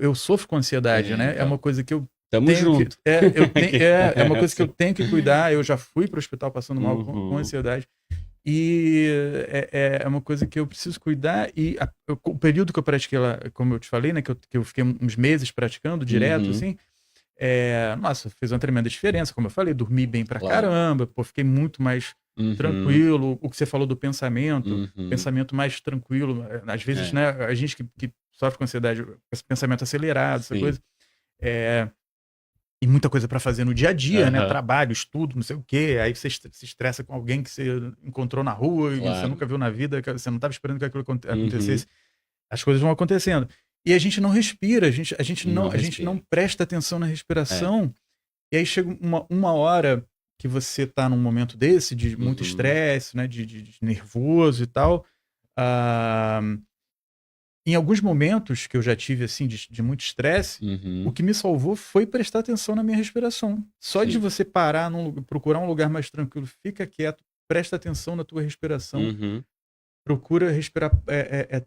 eu sofro com ansiedade, né? É uma coisa que eu Tamo junto. é uma coisa que eu tenho que cuidar. Eu já fui para o hospital passando mal com ansiedade. E é uma coisa que eu preciso cuidar. E o período que eu pratiquei lá, como eu te falei, né? Que eu fiquei uns meses praticando direto, assim. Nossa, fez uma tremenda diferença. Como eu falei, dormi bem pra caramba. Pô, fiquei muito mais tranquilo. O que você falou do pensamento, pensamento mais tranquilo. Às vezes, né? A gente que sofre com ansiedade, esse pensamento acelerado, essa coisa. E muita coisa para fazer no dia a dia, né? Trabalho, estudo, não sei o quê. Aí você se estressa com alguém que você encontrou na rua e você nunca viu na vida, que você não estava esperando que aquilo acontecesse. As coisas vão acontecendo. E a gente não respira, a gente não presta atenção na respiração. E aí chega uma hora que você tá num momento desse, de muito estresse, né? De nervoso e tal. Em alguns momentos que eu já tive, assim, de muito estresse, o que me salvou foi prestar atenção na minha respiração. Só de você parar, procurar um lugar mais tranquilo, fica quieto, presta atenção na tua respiração, procura respirar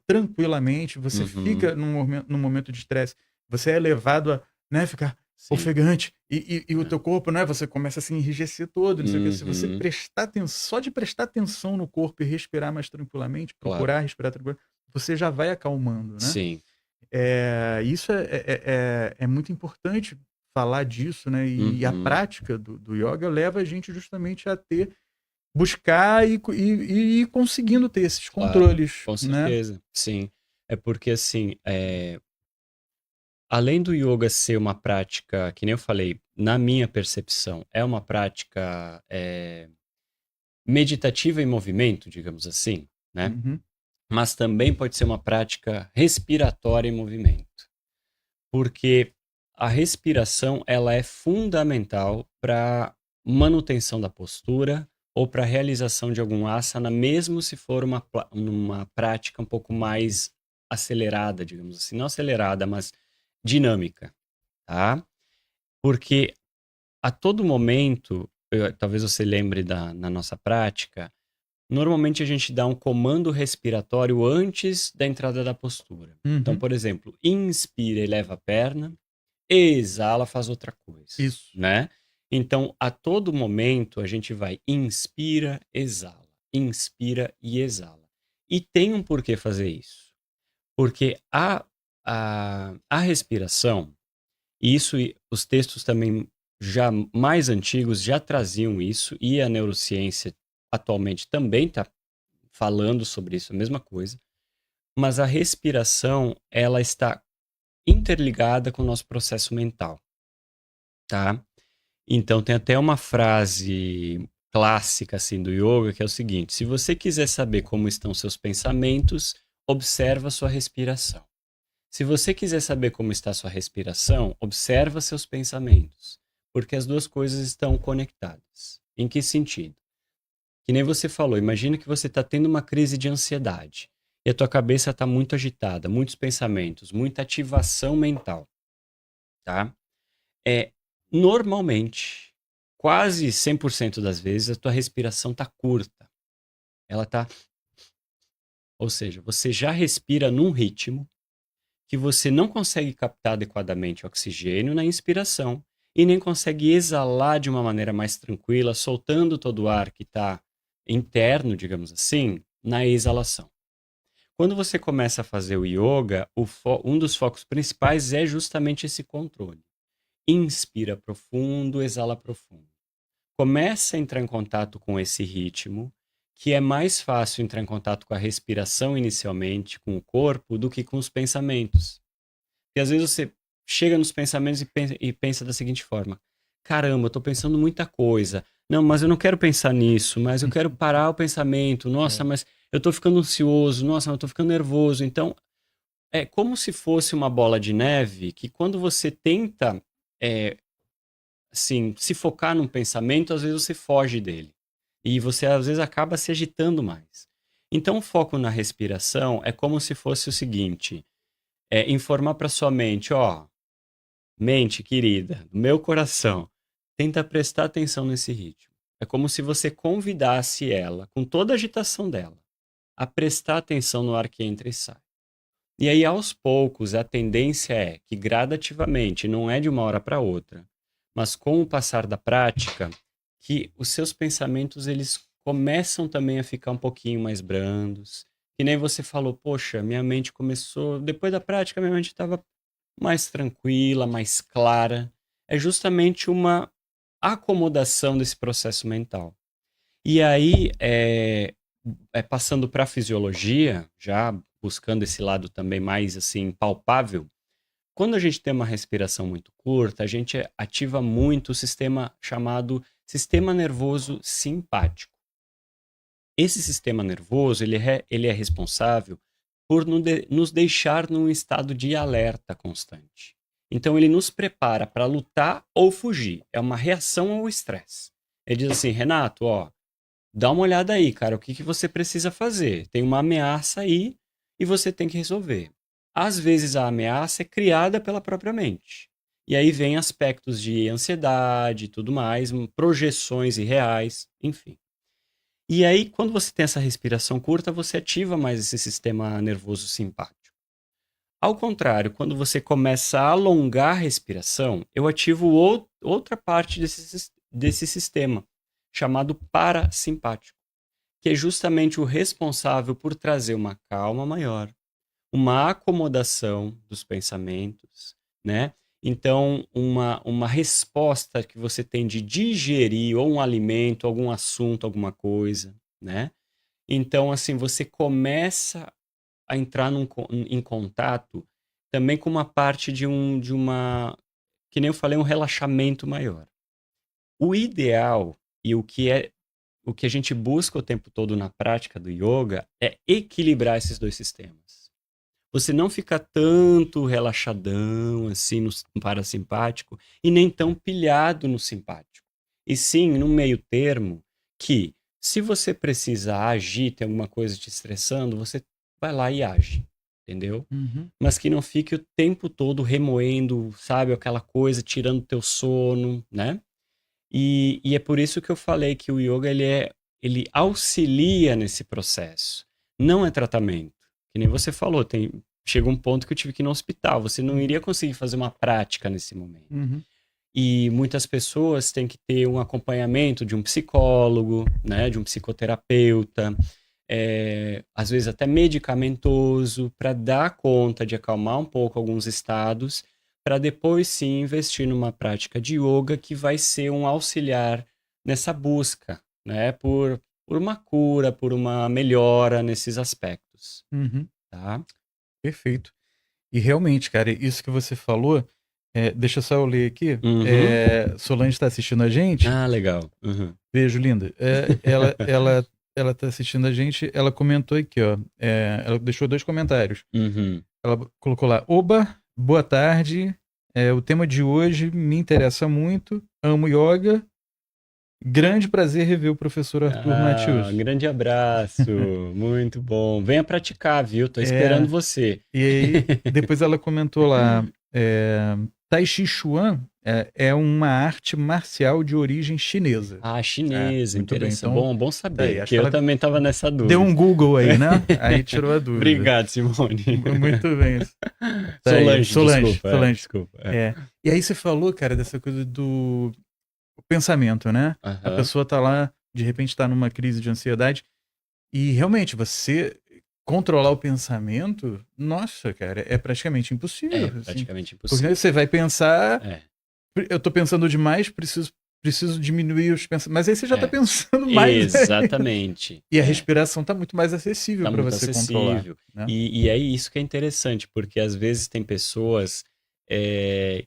tranquilamente, você fica num momento de estresse, você é levado a, né, ficar ofegante, e o teu corpo, né, você começa a se enrijecer todo, não sei o que. Se você prestar atenção, só de prestar atenção no corpo e respirar mais tranquilamente, procurar respirar tranquilamente, você já vai acalmando, né? Sim. Isso é muito importante falar disso, né? E a prática do yoga leva a gente justamente a buscar e ir conseguindo ter esses controles. Com certeza, sim. É porque, assim, além do yoga ser uma prática, que nem eu falei, na minha percepção, é uma prática meditativa em movimento, digamos assim, né? Uhum. Mas também pode ser uma prática respiratória em movimento, porque a respiração ela é fundamental para manutenção da postura ou para realização de algum asana, mesmo se for uma prática um pouco mais acelerada, digamos assim, não acelerada, mas dinâmica, tá? Porque a todo momento, talvez você lembre na nossa prática, normalmente a gente dá um comando respiratório antes da entrada da postura. Então, Uhum. por exemplo, inspira, eleva a perna, exala, faz outra coisa, Isso. né? Então, a todo momento a gente vai inspira inspira e exala. E tem um porquê fazer isso. Porque a respiração, e isso os textos também já mais antigos já traziam isso, e a neurociência atualmente também está falando sobre isso, a mesma coisa, mas a respiração, ela está interligada com o nosso processo mental, tá? Então tem até uma frase clássica assim do yoga que é o seguinte: se você quiser saber como estão seus pensamentos, observa sua respiração. Se você quiser saber como está sua respiração, observa seus pensamentos, porque as duas coisas estão conectadas. Em que sentido? Que nem você falou, imagina que você está tendo uma crise de ansiedade e a tua cabeça está muito agitada, muitos pensamentos, muita ativação mental, tá? Normalmente, quase 100% das vezes, a tua respiração está curta. Ela tá, ou seja, você já respira num ritmo que você não consegue captar adequadamente oxigênio na inspiração e nem consegue exalar de uma maneira mais tranquila, soltando todo o ar que está interno, digamos assim, na exalação. Quando você começa a fazer o yoga, um dos focos principais é justamente esse controle. Inspira profundo, exala profundo. Começa a entrar em contato com esse ritmo, que é mais fácil entrar em contato com a respiração inicialmente, com o corpo, do que com os pensamentos. E às vezes você chega nos pensamentos e pensa da seguinte forma: caramba, eu tô pensando muita coisa. Não, mas eu não quero pensar nisso, mas eu quero parar o pensamento. Nossa, É. mas eu tô ficando ansioso. Nossa, eu tô ficando nervoso. Então, é como se fosse uma bola de neve que quando você tenta, é, assim, se focar num pensamento, às vezes você foge dele. E você, às vezes, acaba se agitando mais. Então, o foco na respiração é como se fosse o seguinte: informar para sua mente, ó, mente querida, do meu coração, tenta prestar atenção nesse ritmo. É como se você convidasse ela, com toda a agitação dela, a prestar atenção no ar que entra e sai. E aí, aos poucos, a tendência é que gradativamente, não é de uma hora para outra, mas com o passar da prática, que os seus pensamentos eles começam também a ficar um pouquinho mais brandos. Que nem você falou, poxa, minha mente começou, depois da prática, minha mente estava mais tranquila, mais clara. É justamente uma acomodação desse processo mental. E aí, passando para a fisiologia, já buscando esse lado também mais assim palpável, quando a gente tem uma respiração muito curta, a gente ativa muito o sistema chamado sistema nervoso simpático. Esse sistema nervoso ele é responsável por nos deixar num estado de alerta constante. Então ele nos prepara para lutar ou fugir. É uma reação ao estresse. Ele diz assim, Renato, ó, dá uma olhada aí, cara, o que você precisa fazer? Tem uma ameaça aí e você tem que resolver. Às vezes a ameaça é criada pela própria mente. E aí vem aspectos de ansiedade e tudo mais, projeções irreais, enfim. E aí, quando você tem essa respiração curta, você ativa mais esse sistema nervoso simpático. Ao contrário, quando você começa a alongar a respiração, eu ativo outra parte desse sistema, chamado parasimpático, que é justamente o responsável por trazer uma calma maior, uma acomodação dos pensamentos, né? Então, uma resposta que você tem de digerir ou um alimento, algum assunto, alguma coisa, né? Então, assim, você começa a entrar em contato. também com uma parte de uma, que nem eu falei, um relaxamento maior. O ideal e o que a gente busca o tempo todo na prática do yoga é equilibrar esses dois sistemas. Você não fica tanto relaxadão, assim, no parasimpático, e nem tão pilhado no simpático. E sim, no meio termo, que se você precisa agir, tem alguma coisa te estressando, você vai lá e age, entendeu? Uhum. Mas que não fique o tempo todo remoendo, sabe, aquela coisa, tirando teu sono, né? E é por isso que eu falei que o yoga ele auxilia nesse processo. Não é tratamento. Que nem você falou, chega um ponto que eu tive que ir no hospital. Você não iria conseguir fazer uma prática nesse momento. Uhum. E muitas pessoas têm que ter um acompanhamento de um psicólogo, né, de um psicoterapeuta, às vezes até medicamentoso, para dar conta de acalmar um pouco alguns estados, para depois sim investir numa prática de yoga que vai ser um auxiliar nessa busca, né, por uma cura, por uma melhora nesses aspectos, Uhum. tá? Perfeito. E realmente, cara, isso que você falou, deixa só eu ler aqui. Uhum. Solange está assistindo a gente. Ah, legal. Uhum. Beijo, linda. Ela tá assistindo a gente. Ela comentou aqui, ó. Ela deixou 2 comentários. Uhum. Ela colocou lá: Oba, boa tarde. O tema de hoje me interessa muito. Amo yoga. Grande prazer rever o professor Arthur Matius. Grande abraço, muito bom. Venha praticar, viu? Tô É. esperando você. E aí, depois ela comentou lá: Tai Chi Chuan é uma arte marcial de origem chinesa. Ah, chinesa, Muito bem. interessante. Então, Bom tá saber, aí, acho porque que eu ela também tava nessa dúvida. deu um Google aí, né? Aí tirou a dúvida. Obrigado, Simone. Muito bem. Tá aí. Solange, Solange. desculpa. E aí você falou, cara, dessa coisa do pensamento, né? A Aham. pessoa tá lá, de repente tá numa crise de ansiedade, e realmente você controlar o pensamento, nossa, cara, é praticamente impossível. É assim. praticamente Porque impossível. você vai pensar, É. eu tô pensando demais, preciso diminuir os pensamentos. Mas aí você já tá É. pensando mais. Exatamente. E a É. respiração tá muito mais acessível Tá para muito você controlar. acessível. Né? E é isso que é interessante, porque às vezes tem pessoas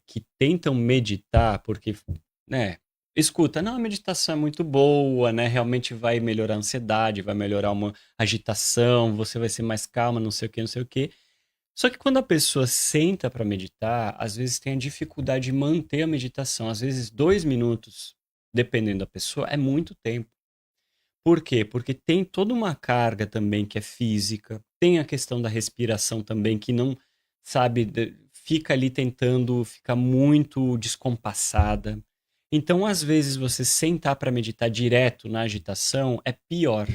que tentam meditar, porque, né, escuta, não, a meditação é muito boa, né, realmente vai melhorar a ansiedade, vai melhorar uma agitação, você vai ser mais calma, não sei o que, não sei o que. Só que quando a pessoa senta para meditar, às vezes tem a dificuldade de manter a meditação. Às vezes 2 minutos, dependendo da pessoa, é muito tempo. Por quê? Porque tem toda uma carga também que é física, tem a questão da respiração também que não, sabe, fica ali tentando ficar muito descompassada. Então, às vezes, você sentar para meditar direto na agitação é pior,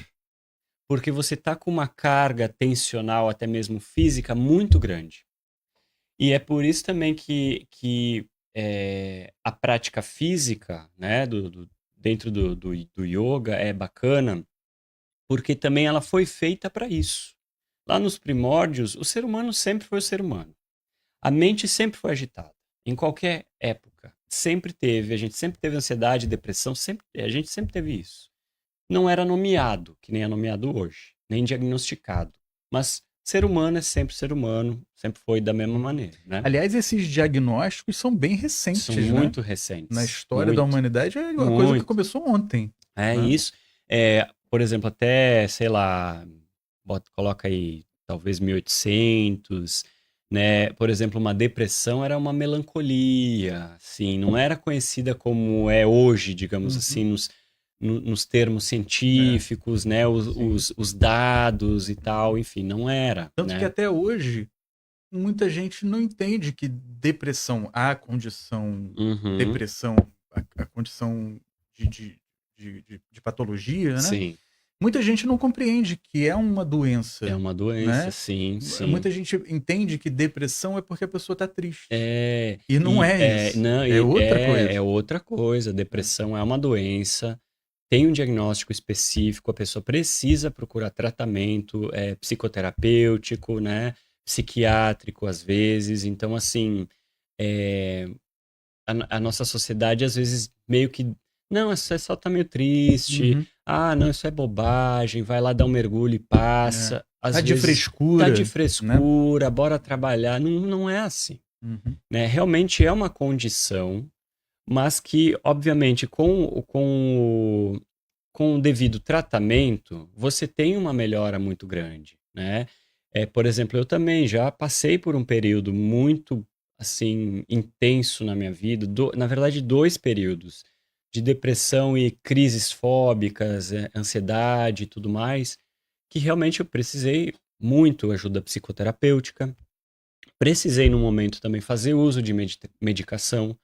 porque você tá com uma carga tensional, até mesmo física, muito grande. E é por isso também que a prática física, né, dentro do yoga é bacana, porque também ela foi feita para isso. Lá nos primórdios, o ser humano sempre foi o ser humano. A mente sempre foi agitada, em qualquer época. Sempre teve, a gente sempre teve ansiedade, depressão, a gente sempre teve isso. Não era nomeado, que nem é nomeado hoje, nem diagnosticado. Mas ser humano é sempre ser humano, sempre foi da mesma maneira, né? Aliás, esses diagnósticos são bem recentes, São né? muito recentes. Na história da muito, humanidade é uma coisa que muito. começou ontem. É né? isso. Por exemplo, até, sei lá, coloca aí, talvez 1800, né? Por exemplo, uma depressão era uma melancolia, assim, não era conhecida como é hoje, digamos assim, nos termos científicos, né? Os dados e tal, enfim, não era, Tanto que né? até hoje, muita gente não entende que depressão, a condição Uhum, depressão, a condição de patologia, né? sim, Muita gente não compreende que é uma é doença, uma doença, né? sim, sim. Muita gente entende que depressão é porque a pessoa tá triste. É, E não é isso. não, É outra coisa. é outra coisa. Depressão é uma doença, tem um diagnóstico específico, a pessoa precisa procurar tratamento psicoterapêutico, né? Psiquiátrico, às vezes. Então, assim, a nossa sociedade, às vezes, meio que Não, você só tá meio triste. Uhum. Ah, não, isso é bobagem. Vai lá dar um mergulho e passa. Às Tá de vezes tá de frescura, né? frescura, bora trabalhar. Não, não é assim, Uhum. né? Realmente é uma condição, mas que, obviamente, com o devido tratamento, você tem uma melhora muito grande, né? Por exemplo, eu também já passei por um período muito, assim, intenso na minha vida, na verdade, 2 períodos, de depressão e crises fóbicas, ansiedade e tudo mais, que realmente eu precisei muito ajuda psicoterapêutica, precisei no momento também fazer uso de medicação.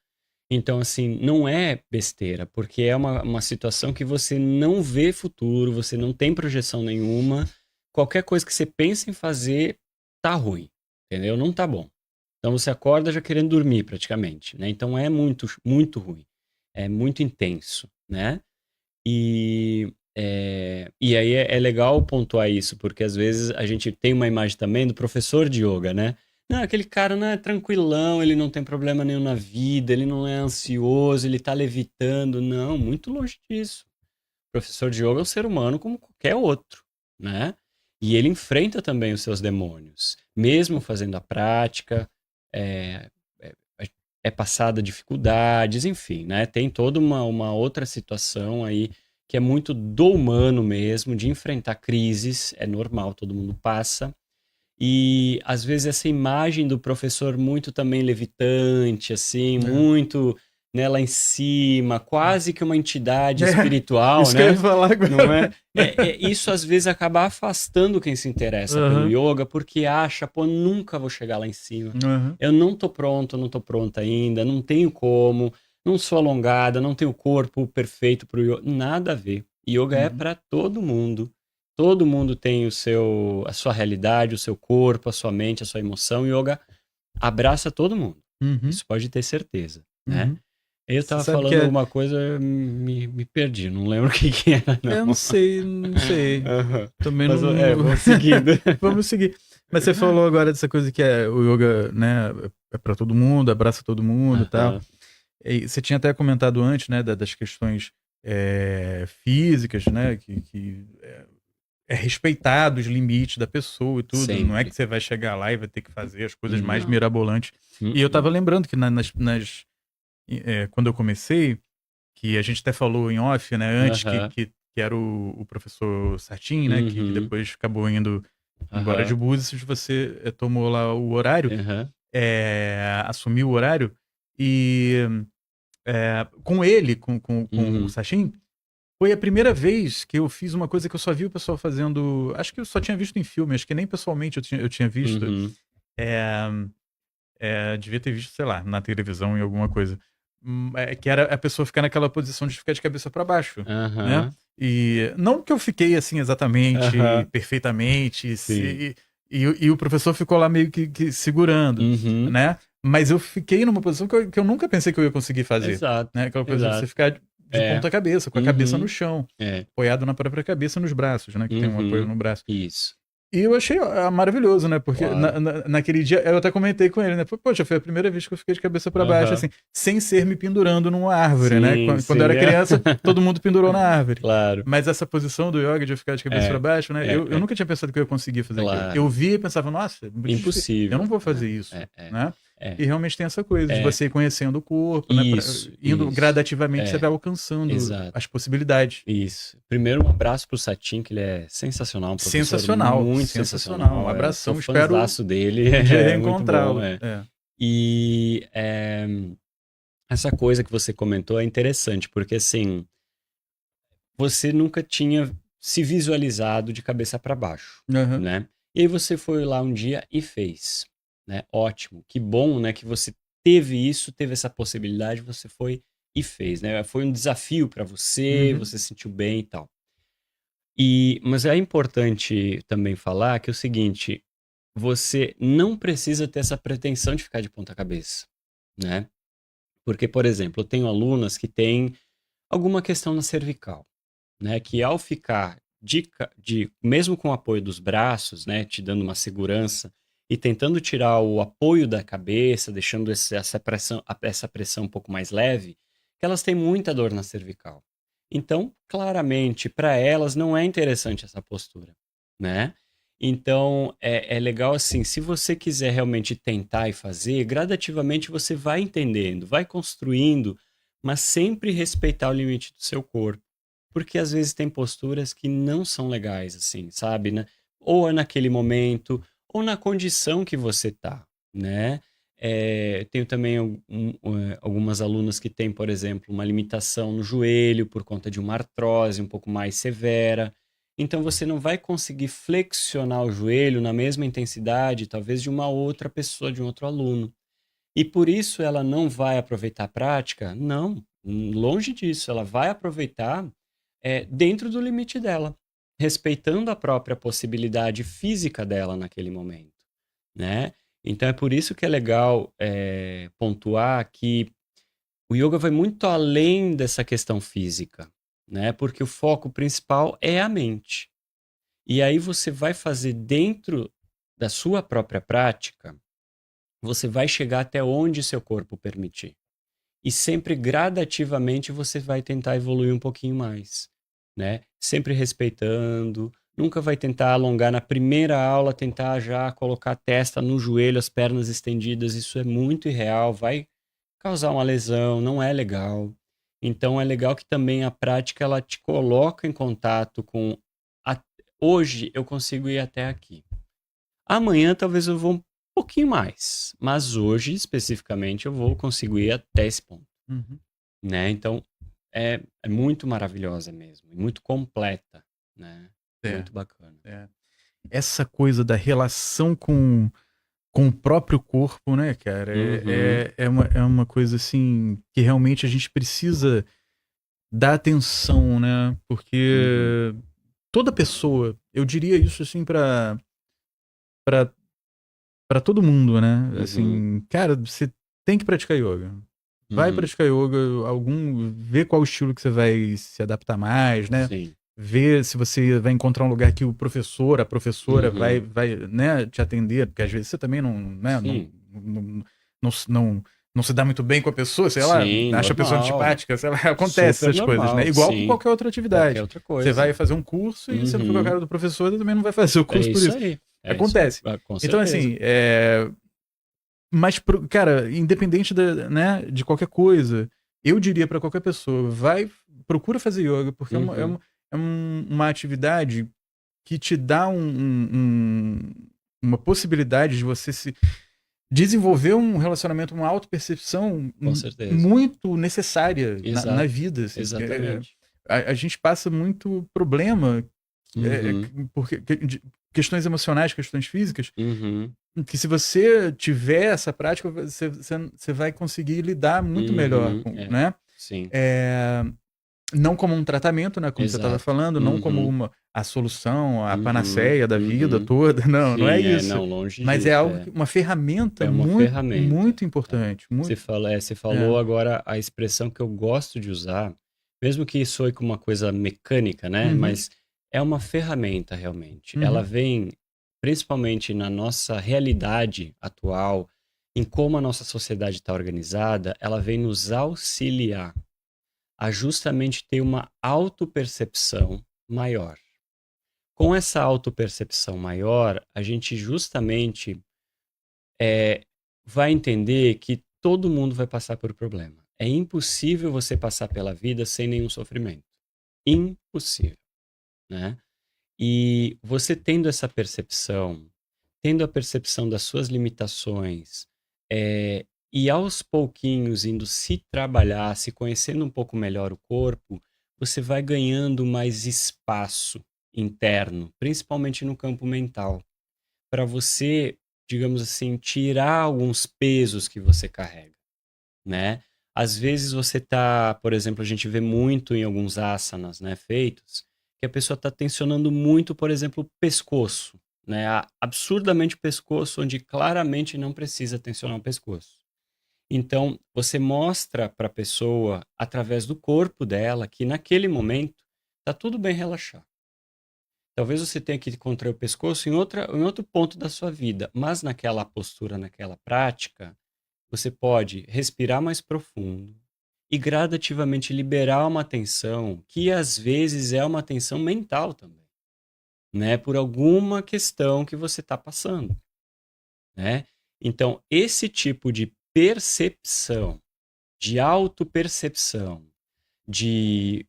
Então, assim, não é besteira, porque é uma situação que você não vê futuro, você não tem projeção nenhuma. Qualquer coisa que você pensa em fazer tá ruim, entendeu? Não tá bom. Então você acorda já querendo dormir praticamente, né? Então é muito, muito ruim. É muito intenso, né? E aí é legal pontuar isso, porque às vezes a gente tem uma imagem também do professor de yoga, né? Não, aquele cara não é tranquilão, ele não tem problema nenhum na vida, ele não é ansioso, ele tá levitando. Não, muito longe disso. O professor de yoga é um ser humano como qualquer outro, né? E ele enfrenta também os seus demônios, mesmo fazendo a prática, é, é, é passada dificuldades, enfim, né? Tem toda uma outra situação aí que é muito do humano mesmo, de enfrentar crises, é normal, todo mundo passa. E às vezes essa imagem do professor muito também levitante, assim, É. muito, né, lá em cima, quase que uma entidade É, espiritual, isso que eu ia né? falar Não é? agora. Isso às vezes acaba afastando quem se interessa pelo Aham, yoga, porque acha, pô, nunca vou chegar lá em cima. aham, Eu não tô pronto, não tô pronta ainda, não tenho como, não sou alongada, não tenho o corpo perfeito pro yoga. Nada a ver. Yoga é uhum, para todo mundo. Todo mundo tem a sua realidade, o seu corpo, a sua mente, a sua emoção. Yoga abraça todo mundo. uhum, Isso pode ter certeza, né? uhum. Eu Você tava sabe que falando é. alguma coisa, me perdi, não lembro o que que era, não. Eu não sei, não sei. Aham. Também Mas não. vamos seguindo. Vamos seguir. Mas você falou agora dessa coisa que é o yoga, né? É pra todo mundo, abraça todo mundo e tal. Aham. E você tinha até comentado antes, né, das questões físicas, né? Que é respeitado os limites da pessoa e tudo. Não é que Sempre. você vai chegar lá e vai ter que fazer as coisas mais Não. mirabolantes. E eu tava lembrando que quando eu comecei, que a gente até falou em off, né, antes, Aham. que era o professor Sartin, né, que Uhum. depois acabou indo embora de Aham. Búzios, você tomou lá o horário, Aham. assumiu o horário, e com ele, com o Uhum. Sartin, foi a primeira vez que eu fiz uma coisa que eu só vi o pessoal fazendo, acho que eu só tinha visto em filme, acho que nem pessoalmente eu tinha visto, Uhum. é, devia ter visto, sei lá, na televisão em alguma coisa. Que era a pessoa ficar naquela posição de ficar de cabeça para baixo, né? Aham. E não que eu fiquei assim exatamente, Aham. perfeitamente, Sim. e o professor ficou lá meio que segurando, Uhum. né? Mas eu fiquei numa posição que eu nunca pensei que eu ia conseguir fazer, Exato. né? Aquela coisa de você Exato. ficar de É. ponta cabeça, com a cabeça no Uhum. chão, É. apoiado na própria cabeça, nos braços, né? Que tem um apoio Uhum. no braço. Isso. E eu achei maravilhoso, né? Porque Claro. naquele dia eu até comentei com ele, né? Poxa, foi a primeira vez que eu fiquei de cabeça pra baixo, Aham. assim, sem ser me pendurando numa árvore, né? Sim, Quando eu sim. era criança, todo mundo pendurou na árvore. Claro. Mas essa posição do yoga de eu ficar de cabeça pra É. baixo, né? Eu É. nunca tinha pensado que eu ia conseguir fazer aquilo. Eu Claro. via e pensava, nossa, é muito difícil. Eu não Impossível, vou né? fazer isso, É. né? É. E realmente tem essa coisa de É. você ir conhecendo o corpo, né? Isso. Indo Isso. gradativamente, você É. vai alcançando Exato. as possibilidades. Isso. Primeiro, um abraço pro Satin, que ele é sensacional, um professor Sensacional, muito sensacional. Um sensacional. Eu sou abração, espero fãzaço dele, um dia é muito bom. reencontrá-lo. É. E essa coisa que você comentou é interessante, porque assim, você nunca tinha se visualizado de cabeça para baixo, Aham. né? E aí você foi lá um dia e fez, né? Ótimo, que bom, né? Que você teve isso, teve essa possibilidade, você foi e fez, né? Foi um desafio para você, Uhum. você se sentiu bem e tal. Mas é importante também falar que é o seguinte, você não precisa ter essa pretensão de ficar de ponta cabeça, né? Porque, por exemplo, eu tenho alunas que têm alguma questão na cervical, né? Que ao ficar mesmo com o apoio dos braços, né? Te dando uma segurança e tentando tirar o apoio da cabeça, deixando essa pressão um pouco mais leve, que elas têm muita dor na cervical. Então, claramente, para elas não é interessante essa postura, né? Então, é legal assim, se você quiser realmente tentar e fazer, gradativamente você vai entendendo, vai construindo, mas sempre respeitar o limite do seu corpo. Porque às vezes tem posturas que não são legais, assim, sabe, né? Ou é naquele momento, ou na condição que você tá, né? Tenho também algumas alunas que têm, por exemplo, uma limitação no joelho por conta de uma artrose um pouco mais severa. Então você não vai conseguir flexionar o joelho na mesma intensidade, talvez de uma outra pessoa, de um outro aluno. E por isso ela não vai aproveitar a prática? Não, longe disso. Ela vai aproveitar dentro do limite dela, respeitando a própria possibilidade física dela naquele momento, né? Então é por isso que é legal pontuar que o yoga vai muito além dessa questão física, né? Porque o foco principal é a mente. E aí você vai fazer dentro da sua própria prática, você vai chegar até onde seu corpo permitir. E sempre gradativamente você vai tentar evoluir um pouquinho mais, né? Sempre respeitando, nunca vai tentar alongar na primeira aula, tentar já colocar a testa no joelho, as pernas estendidas, isso é muito irreal, vai causar uma lesão, não é legal. Então é legal que também a prática ela te coloca em contato com hoje eu consigo ir até aqui. Amanhã talvez eu vou um pouquinho mais, mas hoje especificamente eu vou conseguir ir até esse ponto, Uhum. né? Então é muito maravilhosa mesmo, e muito completa, né? É, Muito bacana. é. Essa coisa da relação com o próprio corpo, né, cara, Uhum, é uma coisa, assim, que realmente a gente precisa dar atenção, né, uhum, porque toda pessoa, eu diria isso, assim, pra pra todo mundo, né, uhum, assim, cara, você tem que praticar yoga. Vai uhum. praticar yoga, vê qual estilo que você vai se adaptar mais, né, Sim. vê se você vai encontrar um lugar que o professor, a professora Uhum. vai, né, te atender, porque às vezes você também não, né, Sim. não se dá muito bem com a pessoa, sei lá, Sim, acha a pessoa normal. antipática, sei lá, acontece Super essas coisas, né? normal, Igual com sim. qualquer outra Qualquer atividade. outra Você vai coisa. fazer um curso e você não foi com a Uhum. cara do professor, você também não vai fazer o É curso por isso isso. aí. É isso aí. Acontece. Ah, com Então, certeza. assim, mas, cara, independente né, de qualquer coisa, eu diria pra qualquer pessoa, procura fazer yoga, porque Uhum. uma atividade que te dá uma possibilidade de você se desenvolver um relacionamento, uma autopercepção Com certeza. muito necessária na Exato. vida. Assim, Exatamente. a gente passa muito problema Uhum. porque questões emocionais, questões físicas, Uhum. que se você tiver essa prática, você vai conseguir lidar muito melhor Uhum. com, É. né? Sim. É, não como um tratamento, né, como você estava Exato. falando, não como Uhum. a solução, a Uhum. panaceia da vida Uhum. toda, não é Sim, isso. não, longe Mas é disso, algo, uma ferramenta é uma muito, ferramenta, muito tá. importante, muito, Você é. falou agora a expressão que eu gosto de usar, mesmo que soe como uma coisa mecânica, né, Uhum, mas é uma ferramenta realmente. Ela uhum, vem principalmente na nossa realidade atual, em como a nossa sociedade está organizada, ela vem nos auxiliar a justamente ter uma autopercepção maior. Com essa autopercepção maior, a gente justamente vai entender que todo mundo vai passar por problema. É impossível você passar pela vida sem nenhum sofrimento. Impossível, né? E você tendo essa percepção, tendo a percepção das suas limitações, e aos pouquinhos indo se trabalhar, se conhecendo um pouco melhor o corpo, você vai ganhando mais espaço interno, principalmente no campo mental, para você, digamos assim, tirar alguns pesos que você carrega, né? Às vezes você tá, por exemplo, a gente vê muito em alguns asanas, né, feitos, que a pessoa está tensionando muito, por exemplo, o pescoço, né? Absurdamente o pescoço, onde claramente não precisa tensionar o pescoço. Então, você mostra para a pessoa, através do corpo dela, que naquele momento tá tudo bem relaxar. Talvez você tenha que contrair o pescoço em outro ponto da sua vida, mas naquela postura, naquela prática, você pode respirar mais profundo, e gradativamente liberar uma tensão que às vezes é uma tensão mental também, né? Por alguma questão que você está passando, né? Então, esse tipo de percepção, de autopercepção, de,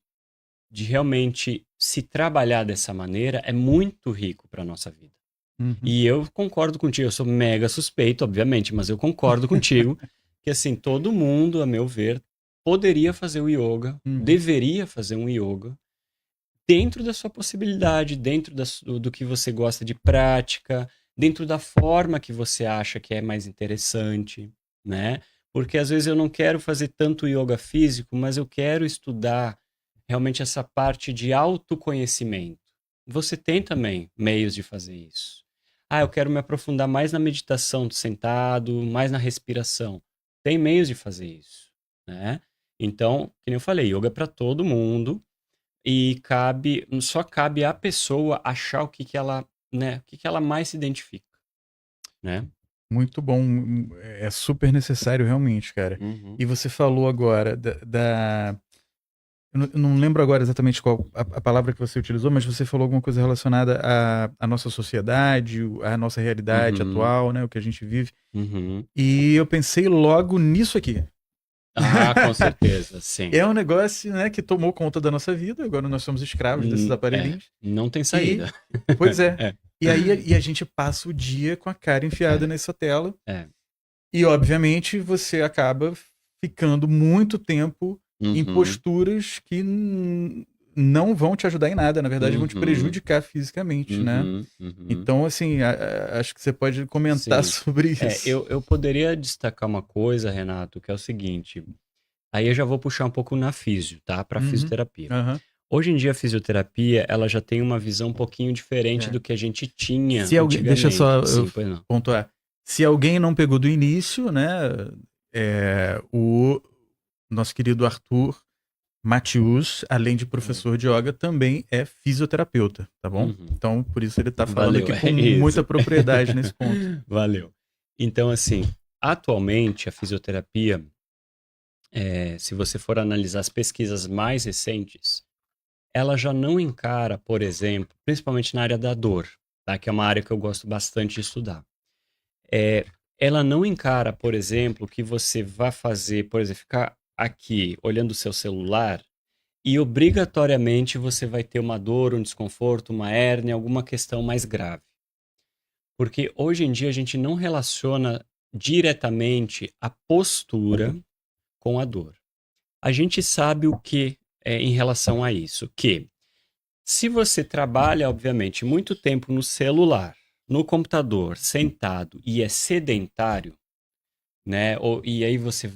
de realmente se trabalhar dessa maneira é muito rico para a nossa vida. Uhum. E eu concordo contigo, eu sou mega suspeito, obviamente, mas eu concordo contigo que, assim, todo mundo, a meu ver, poderia fazer o yoga, Uhum. deveria fazer um yoga, dentro da sua possibilidade, dentro do que você gosta de prática, dentro da forma que você acha que é mais interessante, né? Porque às vezes eu não quero fazer tanto yoga físico, mas eu quero estudar realmente essa parte de autoconhecimento. Você tem também meios de fazer isso. Ah, eu quero me aprofundar mais na meditação sentado, mais na respiração. Tem meios de fazer isso, né? Então, que nem eu falei, yoga é para todo mundo e só cabe à pessoa achar o que que ela, né, o que que ela mais se identifica, né? Muito bom, é super necessário realmente, cara. Uhum. E você falou agora eu não lembro agora exatamente qual a palavra que você utilizou, mas você falou alguma coisa relacionada à nossa sociedade, à nossa realidade Uhum. atual, né, o que a gente vive. Uhum. E eu pensei logo nisso aqui. Ah, com certeza, sim. É um negócio, né, que tomou conta da nossa vida, agora nós somos escravos desses É, aparelhinhos. não tem E, saída. pois é. É, E aí a gente passa o dia com a cara enfiada é, nessa tela. é. E, obviamente, você acaba ficando muito tempo em Uhum. posturas que não vão te ajudar em nada, na verdade, vão te Uhum. prejudicar fisicamente, né? Uhum. Uhum. Então, assim, acho que você pode comentar Sim. sobre É, isso. eu poderia destacar uma coisa, Renato, que é o seguinte. Aí eu já vou puxar um pouco na físio, tá? Para Uhum. fisioterapia. Aham. Hoje em dia a fisioterapia, ela já tem uma visão um pouquinho diferente É. do que a gente tinha Se alguém, deixa só antigamente. eu Sim, pois não. pontuar. Se alguém não pegou do início, né? O nosso querido Arthur Matius, além de É. professor de yoga, também é fisioterapeuta, tá bom? Uhum. Então, por isso ele tá falando Valeu, aqui com é muita isso. propriedade nesse ponto. Valeu. Então, assim, atualmente a fisioterapia, se você for analisar as pesquisas mais recentes, ela já não encara, por exemplo, principalmente na área da dor, tá? Que é uma área que eu gosto bastante de estudar. É, ela não encara, por exemplo, que você vá fazer, por exemplo, ficar aqui olhando o seu celular e obrigatoriamente você vai ter uma dor, um desconforto, uma hérnia, alguma questão mais grave. Porque hoje em dia a gente não relaciona diretamente a postura com a dor. A gente sabe o que em relação a isso, que se você trabalha, obviamente, muito tempo no celular, no computador, sentado e é sedentário, né? E aí você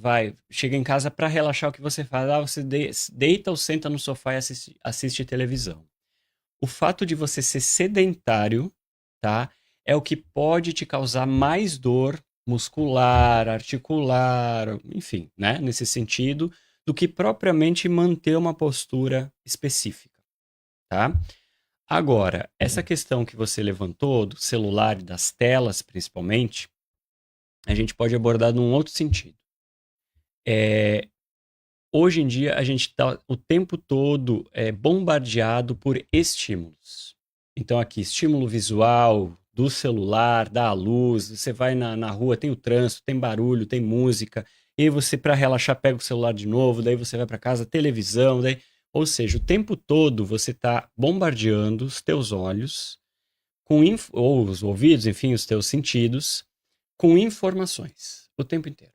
chega em casa para relaxar, o que você faz? Ah, você deita ou senta no sofá e assiste televisão. O fato de você ser sedentário, tá? É o que pode te causar mais dor muscular, articular, enfim, né? Nesse sentido, do que propriamente manter uma postura específica, tá? Agora, essa questão que você levantou do celular e das telas, principalmente, a gente pode abordar num outro sentido. É, hoje em dia, a gente está o tempo todo bombardeado por estímulos. Então, aqui, estímulo visual do celular, da luz, você vai na rua, tem o trânsito, tem barulho, tem música, e aí você, para relaxar, pega o celular de novo, daí você vai para casa, televisão, daí... Ou seja, o tempo todo você está bombardeando os teus olhos ou os ouvidos, enfim, os teus sentidos, com informações o tempo inteiro.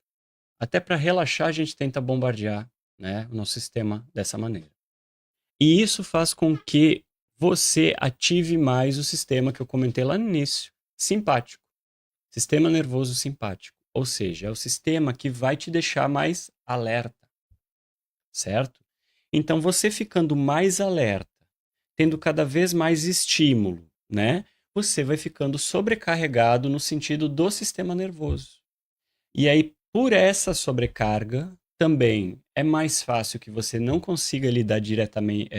Até para relaxar, a gente tenta bombardear, né, o nosso sistema dessa maneira. E isso faz com que você ative mais o sistema que eu comentei lá no início, simpático. Sistema nervoso simpático. Ou seja, é o sistema que vai te deixar mais alerta, certo? Então, você ficando mais alerta, tendo cada vez mais estímulo, né? Você vai ficando sobrecarregado no sentido do sistema nervoso. E aí, por essa sobrecarga, também é mais fácil que você não consiga lidar diretamente,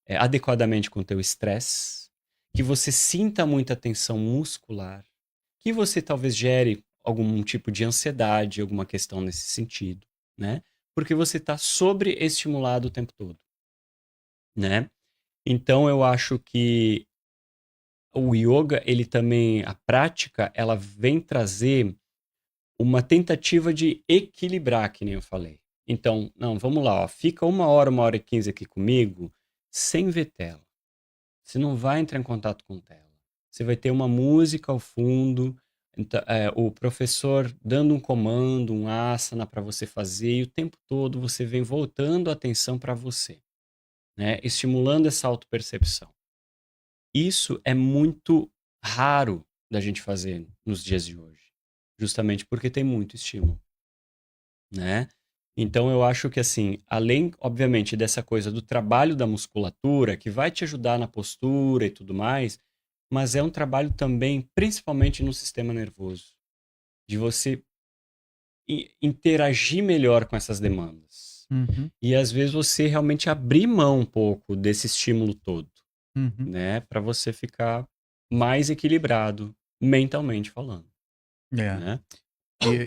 adequadamente com o teu estresse, que você sinta muita tensão muscular, que você talvez gere algum tipo de ansiedade, alguma questão nesse sentido, né? porque você está sobreestimulado o tempo todo, né? Então eu acho que o yoga, ele também, a prática, ela vem trazer uma tentativa de equilibrar, que nem eu falei. Então, não, vamos lá, ó, fica 1 hora e 15 aqui comigo, sem ver tela. Você não vai entrar em contato com tela. Você vai ter uma música ao fundo, o professor dando um comando, um asana para você fazer, e o tempo todo você vem voltando a atenção para você, né? Estimulando essa autopercepção. Isso é muito raro da gente fazer nos dias de hoje, justamente porque tem muito estímulo, né? Então eu acho que assim, além, obviamente, dessa coisa do trabalho da musculatura, que vai te ajudar na postura e tudo mais, mas é um trabalho também, principalmente no sistema nervoso, de você interagir melhor com essas demandas. Uhum, E às vezes você realmente abrir mão um pouco desse estímulo todo, uhum. né, para você ficar mais equilibrado mentalmente falando, É. né?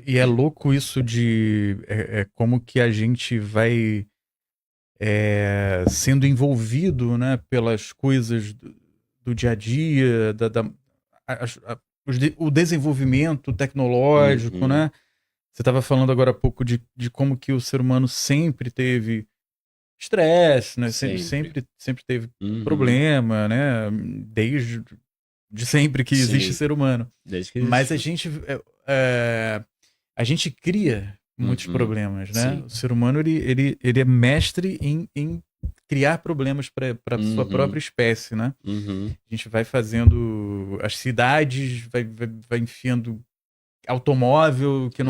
E é louco isso de como que a gente vai sendo envolvido, né, pelas coisas do dia a dia, o desenvolvimento tecnológico, Uhum. né? Você estava falando agora há pouco de como que o ser humano sempre teve estresse, né? Sempre. Sempre teve Uhum. problema, né? Desde de sempre que existe Sim, ser humano. desde que Mas existiu. a gente cria muitos Uhum. problemas, né? Sim. O ser humano ele é mestre em criar problemas para sua própria Uhum. espécie, né? Uhum. A gente vai fazendo as cidades, vai enfiando automóvel que É,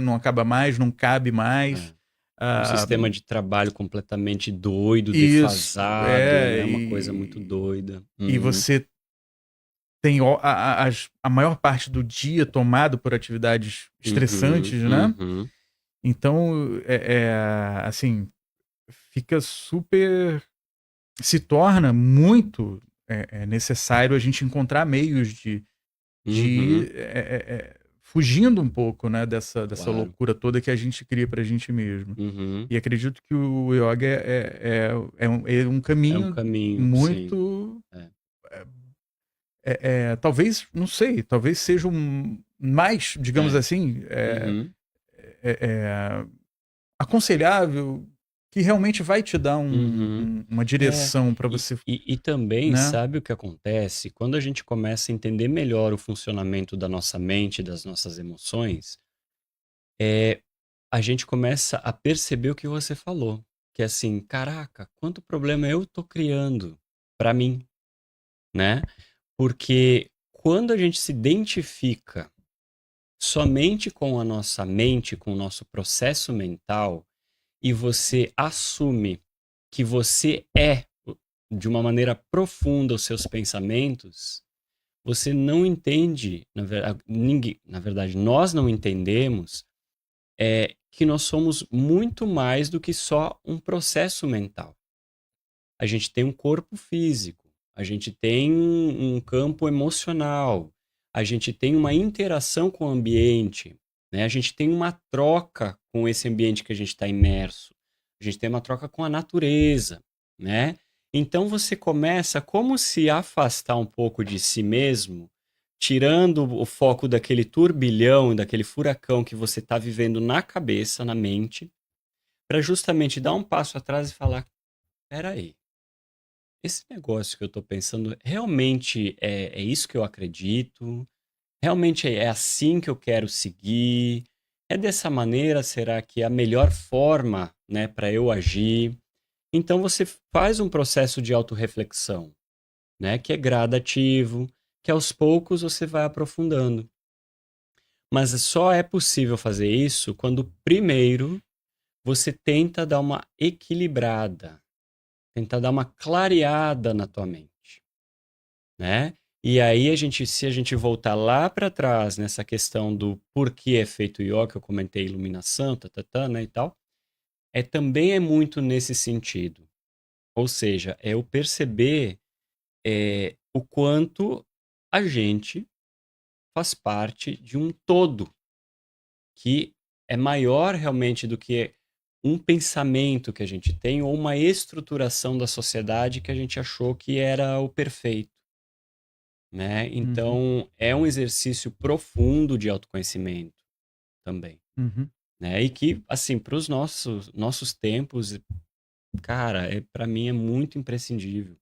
não acaba mais, não cabe mais. é. Um Ah, sistema de trabalho completamente doido, isso, defasado, né? Uma coisa muito doida. e Uhum. você tem a maior parte do dia tomado por atividades Uhum. estressantes, né? Uhum. Então, assim, fica super. Se torna muito necessário a gente encontrar meios de Uhum. ir fugindo um pouco, né, dessa Claro. loucura toda que a gente cria pra gente mesmo. Uhum. E acredito que o yoga é um É um caminho caminho, sim. muito. É. Talvez, não sei, talvez seja um mais, digamos É. assim, Uhum. aconselhável, que realmente vai te dar Uhum. uma É, direção para e, você, e, e também, né? sabe o que acontece? Quando a gente começa a entender melhor o funcionamento da nossa mente, das nossas emoções, é, a gente começa a perceber o que você falou, que é assim, caraca, quanto problema eu tô criando para mim, né? Porque quando a gente se identifica somente com a nossa mente, com o nosso processo mental, e você assume que você é, de uma maneira profunda, os seus pensamentos, você não entende, na verdade, nós não entendemos que nós somos muito mais do que só um processo mental. A gente tem um corpo físico, a gente tem um campo emocional, a gente tem uma interação com o ambiente, né? A gente tem uma troca com esse ambiente que a gente está imerso, a gente tem uma troca com a natureza, né? Então você começa como se afastar um pouco de si mesmo, tirando o foco daquele turbilhão, daquele furacão que você está vivendo na cabeça, na mente, para justamente dar um passo atrás e falar: peraí, esse negócio que eu tô pensando realmente é isso que eu acredito? Realmente é assim que eu quero seguir? É dessa maneira, será que é a melhor forma, né, para eu agir? Então você faz um processo de autorreflexão, né, que é gradativo, que aos poucos você vai aprofundando. Mas só é possível fazer isso quando primeiro você tenta dar uma equilibrada, tenta dar uma clareada na tua mente, né? E aí se a gente voltar lá para trás nessa questão do porquê é feito o yoga, que eu comentei iluminação, né, e tal, também é muito nesse sentido. Ou seja, é eu perceber o quanto a gente faz parte de um todo que é maior realmente do que um pensamento que a gente tem ou uma estruturação da sociedade que a gente achou que era o perfeito, né? Então, é um exercício profundo de autoconhecimento também, Uhum. né? E que, assim, para os nossos tempos, cara, para mim é muito imprescindível.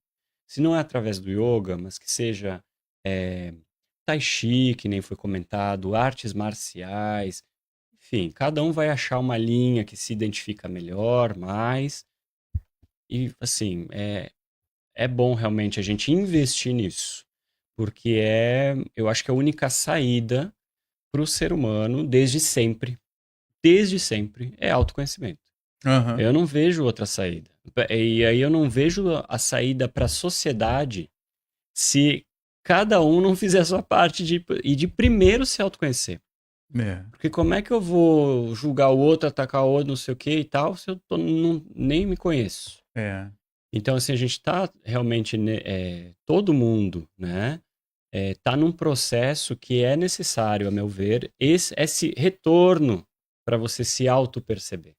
Se não é através do yoga, mas que seja é, tai chi, que nem foi comentado, artes marciais, enfim, cada um vai achar uma linha que se identifica melhor, mais. E, assim, é bom realmente a gente investir nisso, porque eu acho que é a única saída para o ser humano desde sempre, é autoconhecimento. Aham. Eu não vejo outra saída. E aí eu não vejo a saída para a sociedade se cada um não fizer a sua parte e de primeiro se autoconhecer. É. Porque como é que eu vou julgar o outro, atacar o outro, não sei o que e tal, se eu nem me conheço? É. Então, assim, a gente tá realmente, né, todo mundo, né, tá num processo que é necessário, a meu ver, esse retorno para você se auto-perceber,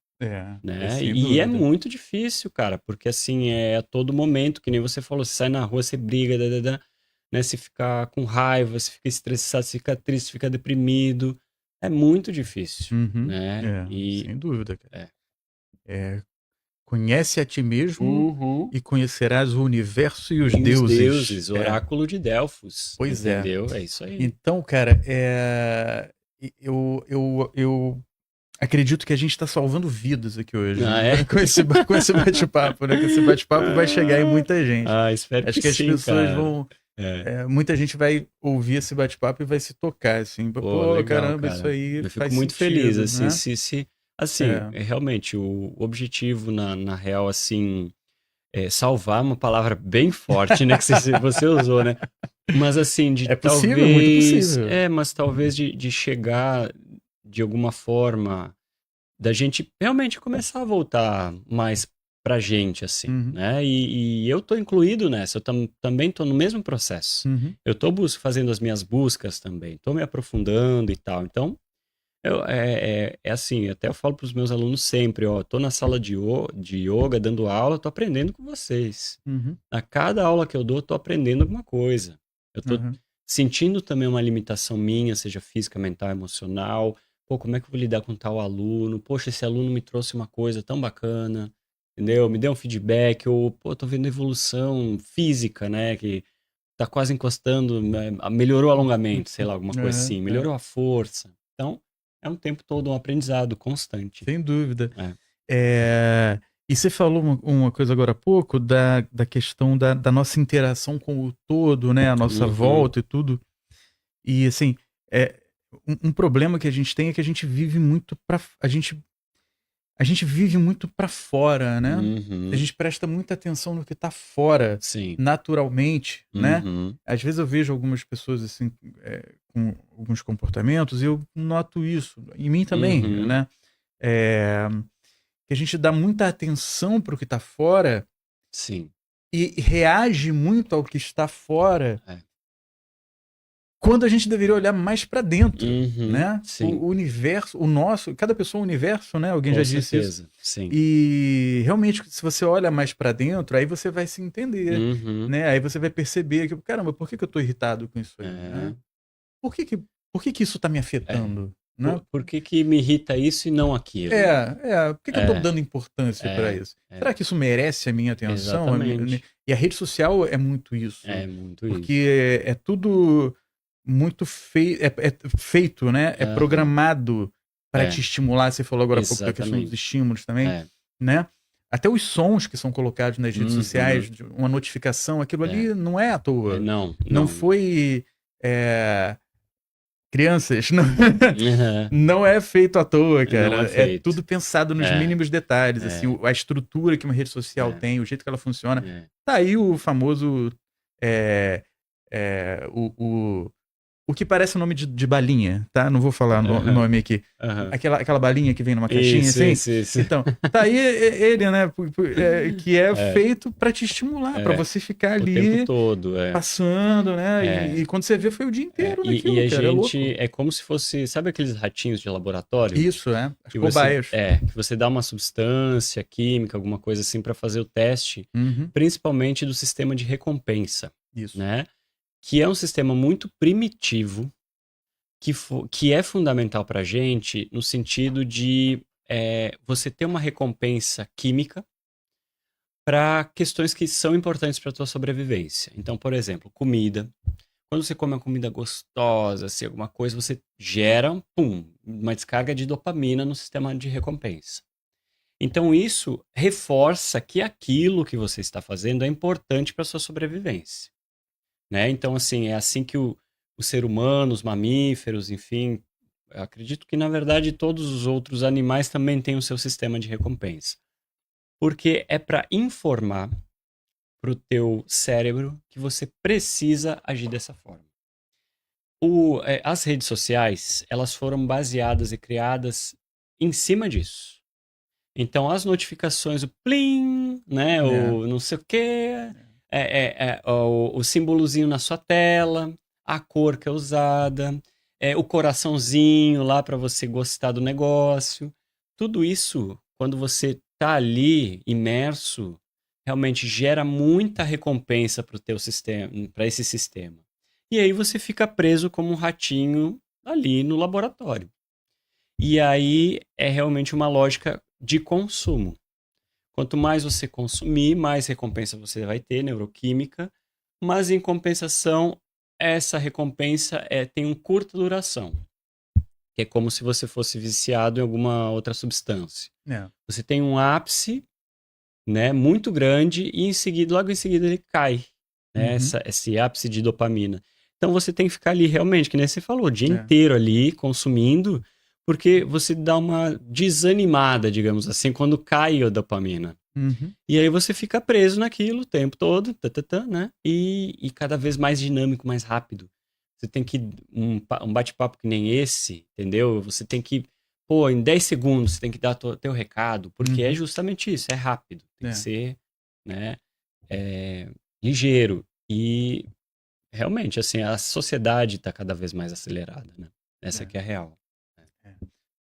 né? Sem E é dúvida. muito difícil, cara, porque assim, é a todo momento, que nem você falou, você sai na rua, você briga, né? Se ficar com raiva, se fica estressado, se fica triste, se fica deprimido, é muito difícil, Uhum. né? E Sem dúvida, cara. é. Conhece a ti mesmo Uhum. e conhecerás o universo e os E os deuses. deuses, oráculo de Delfos, Pois é. entendeu? É isso aí. Então, cara, eu acredito que a gente está salvando vidas aqui hoje, Ah, né? é? Com esse bate-papo, né? Que esse bate-papo vai chegar em muita gente. Ah, espero Acho que que as sim, pessoas cara. vão. É. Muita gente vai ouvir esse bate-papo e vai se tocar, assim. Pô, Pô, legal, caramba, isso cara. aí Eu fico faz muito feliz, sentido, assim, né? assim, É. realmente, o objetivo, na real, assim, salvar uma palavra bem forte, né, que você usou, né? Mas, assim, de É possível, é muito talvez, possível. mas talvez de chegar, de alguma forma, da gente realmente começar a voltar mais pra gente, assim, Uhum, né? E eu tô incluído nessa, eu também tô no mesmo processo. uhum, Eu tô fazendo as minhas buscas também, tô me aprofundando e tal. Então, é assim, até eu falo pros meus alunos sempre, ó, tô na sala de yoga dando aula, tô aprendendo com vocês. uhum, A cada aula que eu dou, eu tô aprendendo alguma coisa. Eu tô uhum. sentindo também uma limitação minha, seja física, mental, emocional. Pô, como é que eu vou lidar com tal aluno? Poxa, esse aluno me trouxe uma coisa tão bacana, entendeu? Me deu um feedback, ou, pô, tô vendo evolução física, né? Que tá quase encostando, né, melhorou o alongamento, sei lá, alguma coisa É, assim, é. melhorou a força. Então, é um tempo todo um aprendizado constante. Sem dúvida. É. E você falou uma coisa agora há pouco da questão da nossa interação com o todo, né? A nossa Uhum. volta e tudo. E assim, é, um problema que a gente tem é que a gente vive muito a gente vive muito para fora, né? A Uhum. gente presta muita atenção no que tá fora, Sim. naturalmente, né? Uhum. Às vezes eu vejo algumas pessoas assim, com alguns comportamentos e eu noto isso em mim também, Uhum. né? É, que a gente dá muita atenção para o que está fora Sim. e reage muito ao que está fora É. quando a gente deveria olhar mais para dentro, Uhum. né? Sim. O universo, o nosso, cada pessoa é um universo, né? Alguém Com já disse isso. certeza. Sim. E realmente, se você olha mais para dentro, aí você vai se entender, Uhum. né? Aí você vai perceber que, caramba, por que eu tô irritado com isso aí, É. né? Por que que isso tá me É. afetando, né? Por que que me irrita isso e não aquilo? Por que eu tô É. dando importância para É. isso? É. Será que isso merece a minha atenção? Exatamente. E a rede social é muito isso, É muito isso. porque é tudo muito feito, né? É Aham. programado para te É. estimular. Você falou agora há pouco da questão dos Exatamente. estímulos também, É. né? Até os sons que são colocados nas redes sociais, Uhum. uma notificação, aquilo É. ali não é à toa. Não, Não não, não. foi. é, Crianças, não, Aham. não é feito à toa, Não é cara. É feito. tudo pensado nos É. mínimos detalhes, assim, É. a estrutura que uma rede social É. tem, o jeito que ela funciona. É. Tá aí o famoso é, é, o o que parece o nome de balinha, tá? Não vou falar o Aham, nome aqui. aham. Aquela balinha que vem numa caixinha Isso, assim. isso, isso. Então, tá aí ele, né? Que é É, feito pra te estimular, pra é, você ficar o tempo ali todo, passando, né? é, E quando você vê, foi o dia inteiro E naquilo, a cara. É gente, louco. é como se fosse, sabe aqueles ratinhos de laboratório? Isso, as Que você, cobaias. que você dá uma substância química, alguma coisa assim, para fazer o teste, Uhum, principalmente do sistema de recompensa, isso. né? Que é um sistema muito primitivo, que é fundamental para a gente no sentido de você ter uma recompensa química para questões que são importantes para a tua sobrevivência. Então, por exemplo, comida. Quando você come uma comida gostosa, assim, alguma coisa, você gera, uma descarga de dopamina no sistema de recompensa. Então, isso reforça que aquilo que você está fazendo é importante para a sua sobrevivência, né? Então, assim, é assim que o ser humano, os mamíferos, enfim, eu acredito que, na verdade, todos os outros animais também têm o seu sistema de recompensa. Porque é para informar para o teu cérebro que você precisa agir dessa forma. As redes sociais, elas foram baseadas e criadas em cima disso. Então, as notificações, o plim, né, É, o não sei o quê, o símbolozinho na sua tela, a cor que é usada, o coraçãozinho lá para você gostar do negócio. Tudo isso, quando você tá ali imerso, realmente gera muita recompensa para o teu sistema, para esse sistema. E aí você fica preso como um ratinho ali no laboratório. E aí é realmente uma lógica de consumo. Quanto mais você consumir, mais recompensa você vai ter, neuroquímica, mas em compensação, essa recompensa tem um curta duração, que é como se você fosse viciado em alguma outra substância. é. Você tem um ápice, né, muito grande e logo em seguida ele cai, né, Uhum, esse ápice de dopamina. Então você tem que ficar ali realmente, que nem você falou, o dia é. inteiro ali consumindo, porque você dá uma desanimada, digamos assim, quando cai a dopamina. Uhum, E aí você fica preso naquilo o tempo todo, né? E cada vez mais dinâmico, mais rápido. Você tem que, um bate-papo que nem esse, entendeu? Você tem que, pô, em 10 segundos você tem que dar teu recado, porque é uhum, justamente isso, é rápido. Tem que é, ser, né, é, ligeiro. E realmente, assim, a sociedade está cada vez mais acelerada, né? Essa é, que é a real. é.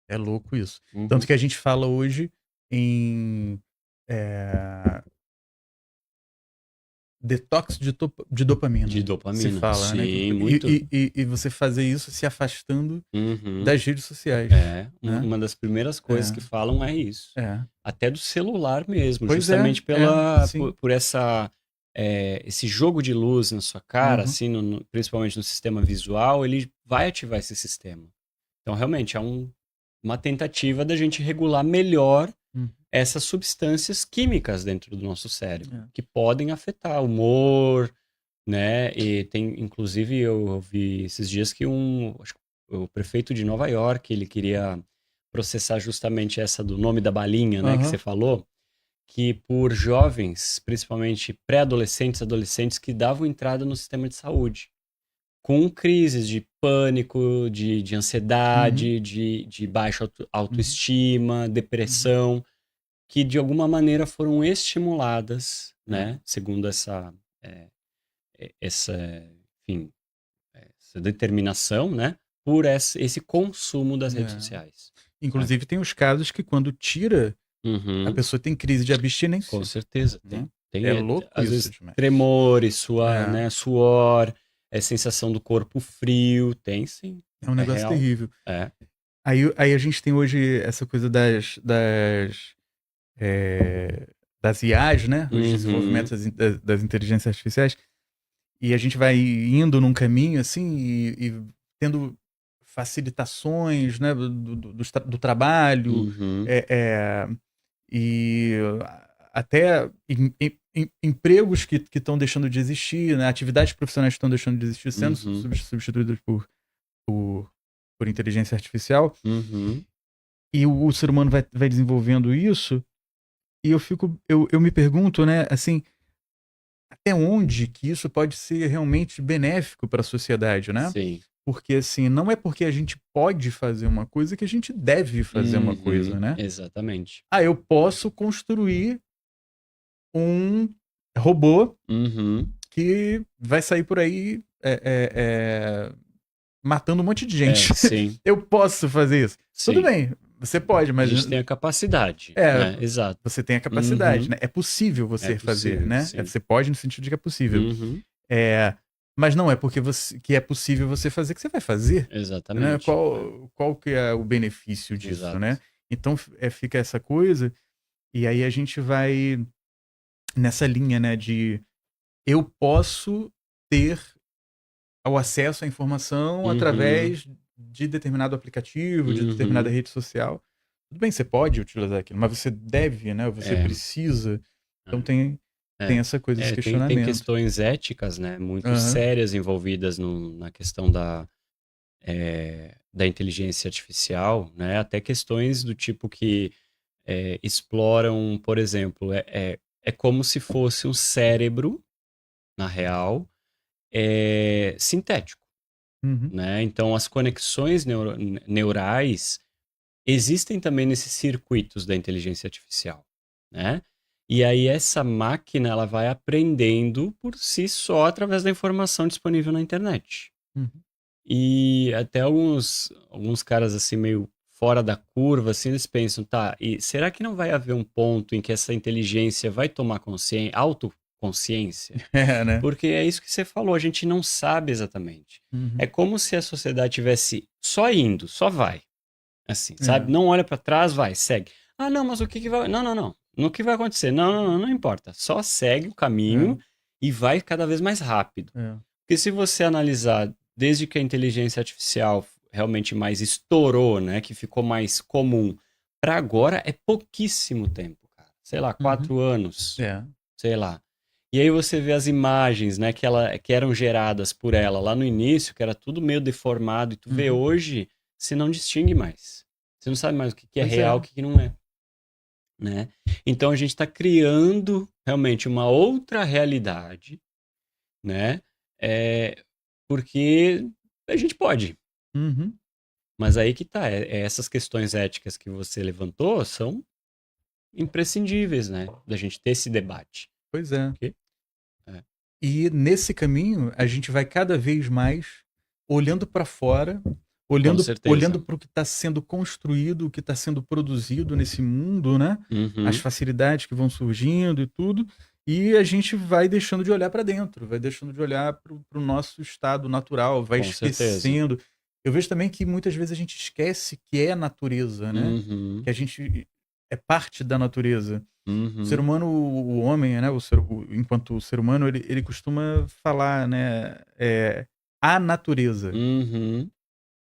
É louco isso. Tanto Uhum. que a gente fala hoje em é, detox de De dopamina, se dopamina. fala, né? Sim, muito. E você fazer isso se afastando Uhum. das redes sociais, né? Uma das primeiras coisas que É, falam é isso. é. Até do celular mesmo, Pois é, justamente sim. por esse jogo de luz na sua cara, Uhum, assim, principalmente no sistema visual, ele vai ativar esse sistema. Então, realmente, é uma tentativa da gente regular melhor uhum, essas substâncias químicas dentro do nosso cérebro, é. que podem afetar o humor, né? E tem, inclusive, eu ouvi esses dias que acho que o prefeito de Nova York, ele queria processar justamente essa do nome da balinha, né, que você Aham, falou, que por jovens, principalmente pré-adolescentes, adolescentes, que davam entrada no sistema de saúde, com crises de pânico, de uhum, ansiedade, de baixa uhum, autoestima, uhum, depressão, que de alguma maneira foram estimuladas, é, né, segundo eh, essa, enfim, essa determinação, né, por esse consumo das redes é. sociais. É. Inclusive tem os casos que quando tira, a Uhum, pessoa tem crise de com abstinência, certeza, né? tem. Tem, É louco às isso vezes, demais. tremores, É, né, suor, sensação do corpo frio, tem sim, é um é negócio real. terrível. É. Aí a gente tem hoje essa coisa é, das IAs, né? Os Uhum, desenvolvimentos das inteligências artificiais. E a gente vai indo num caminho assim e tendo facilitações, né? Do trabalho, uhum, é, é, e até empregos que estão deixando de existir, né? Atividades profissionais que estão deixando de existir, sendo uhum, substituídas por, por inteligência artificial. uhum. E o ser humano vai desenvolvendo isso. E eu me pergunto, né, assim, até onde que isso pode ser realmente benéfico para a sociedade, né? Sim. Porque, assim, não é porque a gente pode fazer uma coisa que a gente deve fazer uma coisa, né? Exatamente. Ah, eu posso construir um robô Uhum. que vai sair por aí matando um monte de gente. Sim, Eu posso fazer isso. Tudo sim. bem, você pode, A mas gente tem a capacidade, é, né? Exato. você tem a capacidade, Uhum. né? É possível É você fazer, possível, né? sim. Você pode no sentido de que é possível. Uhum. Mas não é porque que é possível você fazer que você vai fazer, né? Exatamente. Qual que é o benefício disso, Exato. né? Então fica essa coisa, e aí a gente vai nessa linha, né, de eu posso ter o acesso à informação Uhum. através de determinado aplicativo, de determinada Uhum. rede social. Tudo bem, você pode utilizar aquilo, mas você deve, né? Você É, precisa. Então é, tem essa coisa, esse tem questionamento. questões éticas, né, muito Aham. sérias envolvidas na questão da inteligência artificial, né? Até questões do tipo que exploram, por exemplo, é como se fosse um cérebro, na real, sintético, Uhum. né? Então, as conexões neurais existem também nesses circuitos da inteligência artificial, né? E aí essa máquina ela vai aprendendo por si só através da informação disponível na internet. Uhum. E até alguns caras assim meio fora da curva, assim, eles pensam, tá, e será que não vai haver um ponto em que essa inteligência vai tomar autoconsciência? É, né? Porque é isso que você falou, a gente não sabe exatamente. É Uhum. como se a sociedade tivesse só indo, só vai. Assim, sabe? É, Não olha pra trás, vai, segue. Ah, não, mas o que que vai. Não, não, não. No que vai acontecer? Não, não, não, não importa. Só segue o é, caminho e vai cada vez mais rápido. é. Porque se você analisar desde que a inteligência artificial realmente mais estourou, né, que ficou mais comum, para agora é pouquíssimo tempo, cara. Sei lá, Uhum. 4 anos, É. sei lá. E aí você vê as imagens, né, que eram geradas por ela lá no início, que era tudo meio deformado, e tu vê Uhum. hoje, você não distingue mais. Você não sabe mais o que que é Pois real, é. o que que não é, né? Então a gente está criando realmente uma outra realidade, né? É, porque a gente pode. Uhum. Mas aí que tá, essas questões éticas que você levantou são imprescindíveis, né? Da gente ter esse debate. Pois é. Ok? É, E nesse caminho, a gente vai cada vez mais olhando para fora, com olhando certeza. para o que está sendo construído, o que está sendo produzido nesse mundo, né? As Uhum, facilidades que vão surgindo e tudo, e a gente vai deixando de olhar para dentro, vai deixando de olhar para o nosso estado natural, vai com certeza. esquecendo. Eu vejo também que muitas vezes a gente esquece que é a natureza, né? Que Uhum, a gente é parte da natureza. O ser uhum, humano, o homem, né, enquanto ser humano, ele costuma falar, né, a natureza, uhum.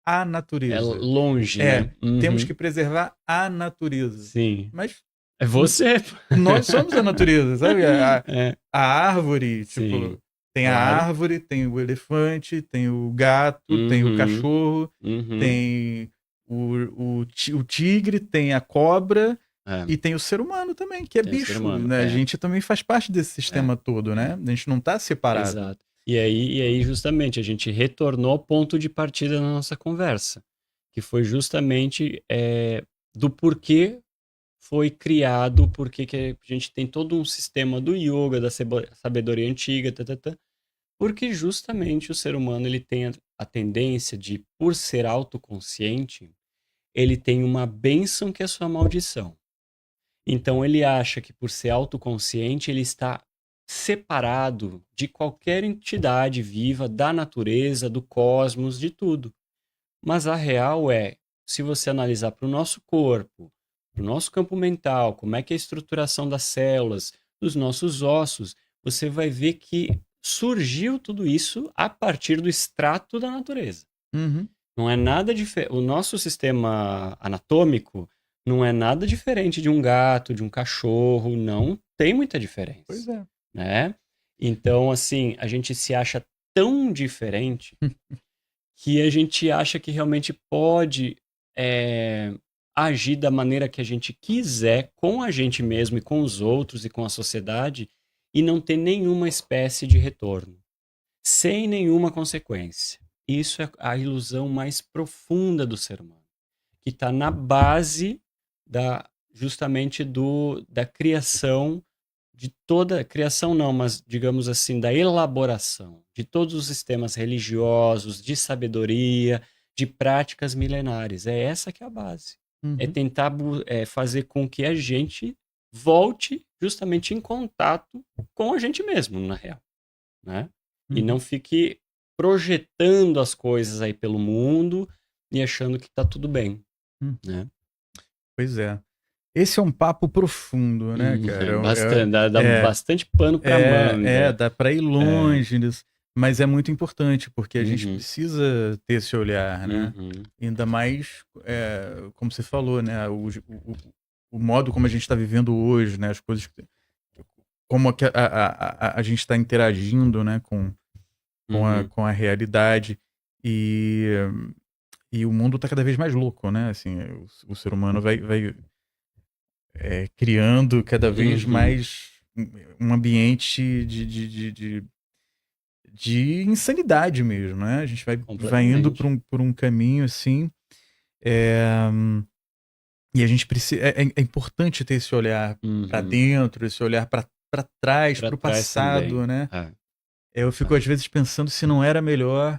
a É natureza. longe, É, né? temos Uhum, que preservar a natureza. sim. Mas É n você. nós somos a natureza, sabe? É, A árvore, tipo, sim, tem a claro. árvore, tem o elefante, tem o gato, tem o Uhum, cachorro, uhum. tem o tigre, tem a cobra É, e tem o ser humano também, que é tem o ser bicho, humano. né? A É, gente também faz parte desse é, sistema todo, é. né? A gente não tá separado. Exato. E aí, justamente, a gente retornou ao ponto de partida da nossa conversa, que foi justamente do porquê foi criado, porquê que a gente tem todo um sistema do yoga, da sabedoria antiga, porque justamente o ser humano ele tem a tendência de, por ser autoconsciente, ele tem uma bênção que é a sua maldição. Então ele acha que por ser autoconsciente ele está separado de qualquer entidade viva, da natureza, do cosmos, de tudo. Mas a real é, se você analisar para o nosso corpo, para o nosso campo mental, como é que é a estruturação das células, dos nossos ossos, você vai ver que surgiu tudo isso a partir do extrato da natureza. Uhum. Não é nada diferente. O nosso sistema anatômico não é nada diferente de um gato, de um cachorro, não tem muita Pois diferença, é. né? Então, assim, a gente se acha tão diferente que a gente acha que realmente pode é, agir da maneira que a gente quiser com a gente mesmo e com os outros e com a sociedade e não ter nenhuma espécie de retorno, sem nenhuma consequência. isso é a ilusão mais profunda do ser humano, que está na base justamente da criação de toda, criação não, mas digamos assim, da elaboração de todos os sistemas religiosos, de sabedoria, de práticas milenares. É essa que é a base. É Uhum. tentar fazer com que a gente volte justamente em contato com a gente mesmo, na real, né? E não Uhum. fique projetando as coisas aí pelo mundo e achando que tá tudo bem, Hum. né? Pois é. Esse é um papo profundo, né, cara? Bastante, dá É, bastante pano pra manga. dá para ir É. longe nisso, mas é muito importante, porque a gente Uhum, precisa ter esse olhar, né? uhum, Ainda mais, como você falou, né? O modo como a gente está vivendo hoje, né? As coisas, como a gente está interagindo, né? uhum. Com a realidade e, e o mundo está cada vez mais louco, né? Assim, o ser humano vai criando cada vez Uhum, mais um ambiente de insanidade mesmo, né? A gente vai indo completamente. por um caminho assim, é, e a gente precisa. É importante ter esse olhar para Uhum. dentro, esse olhar para trás, Pra para o trás também. passado, né? É, Eu fico é. às vezes pensando se não era melhor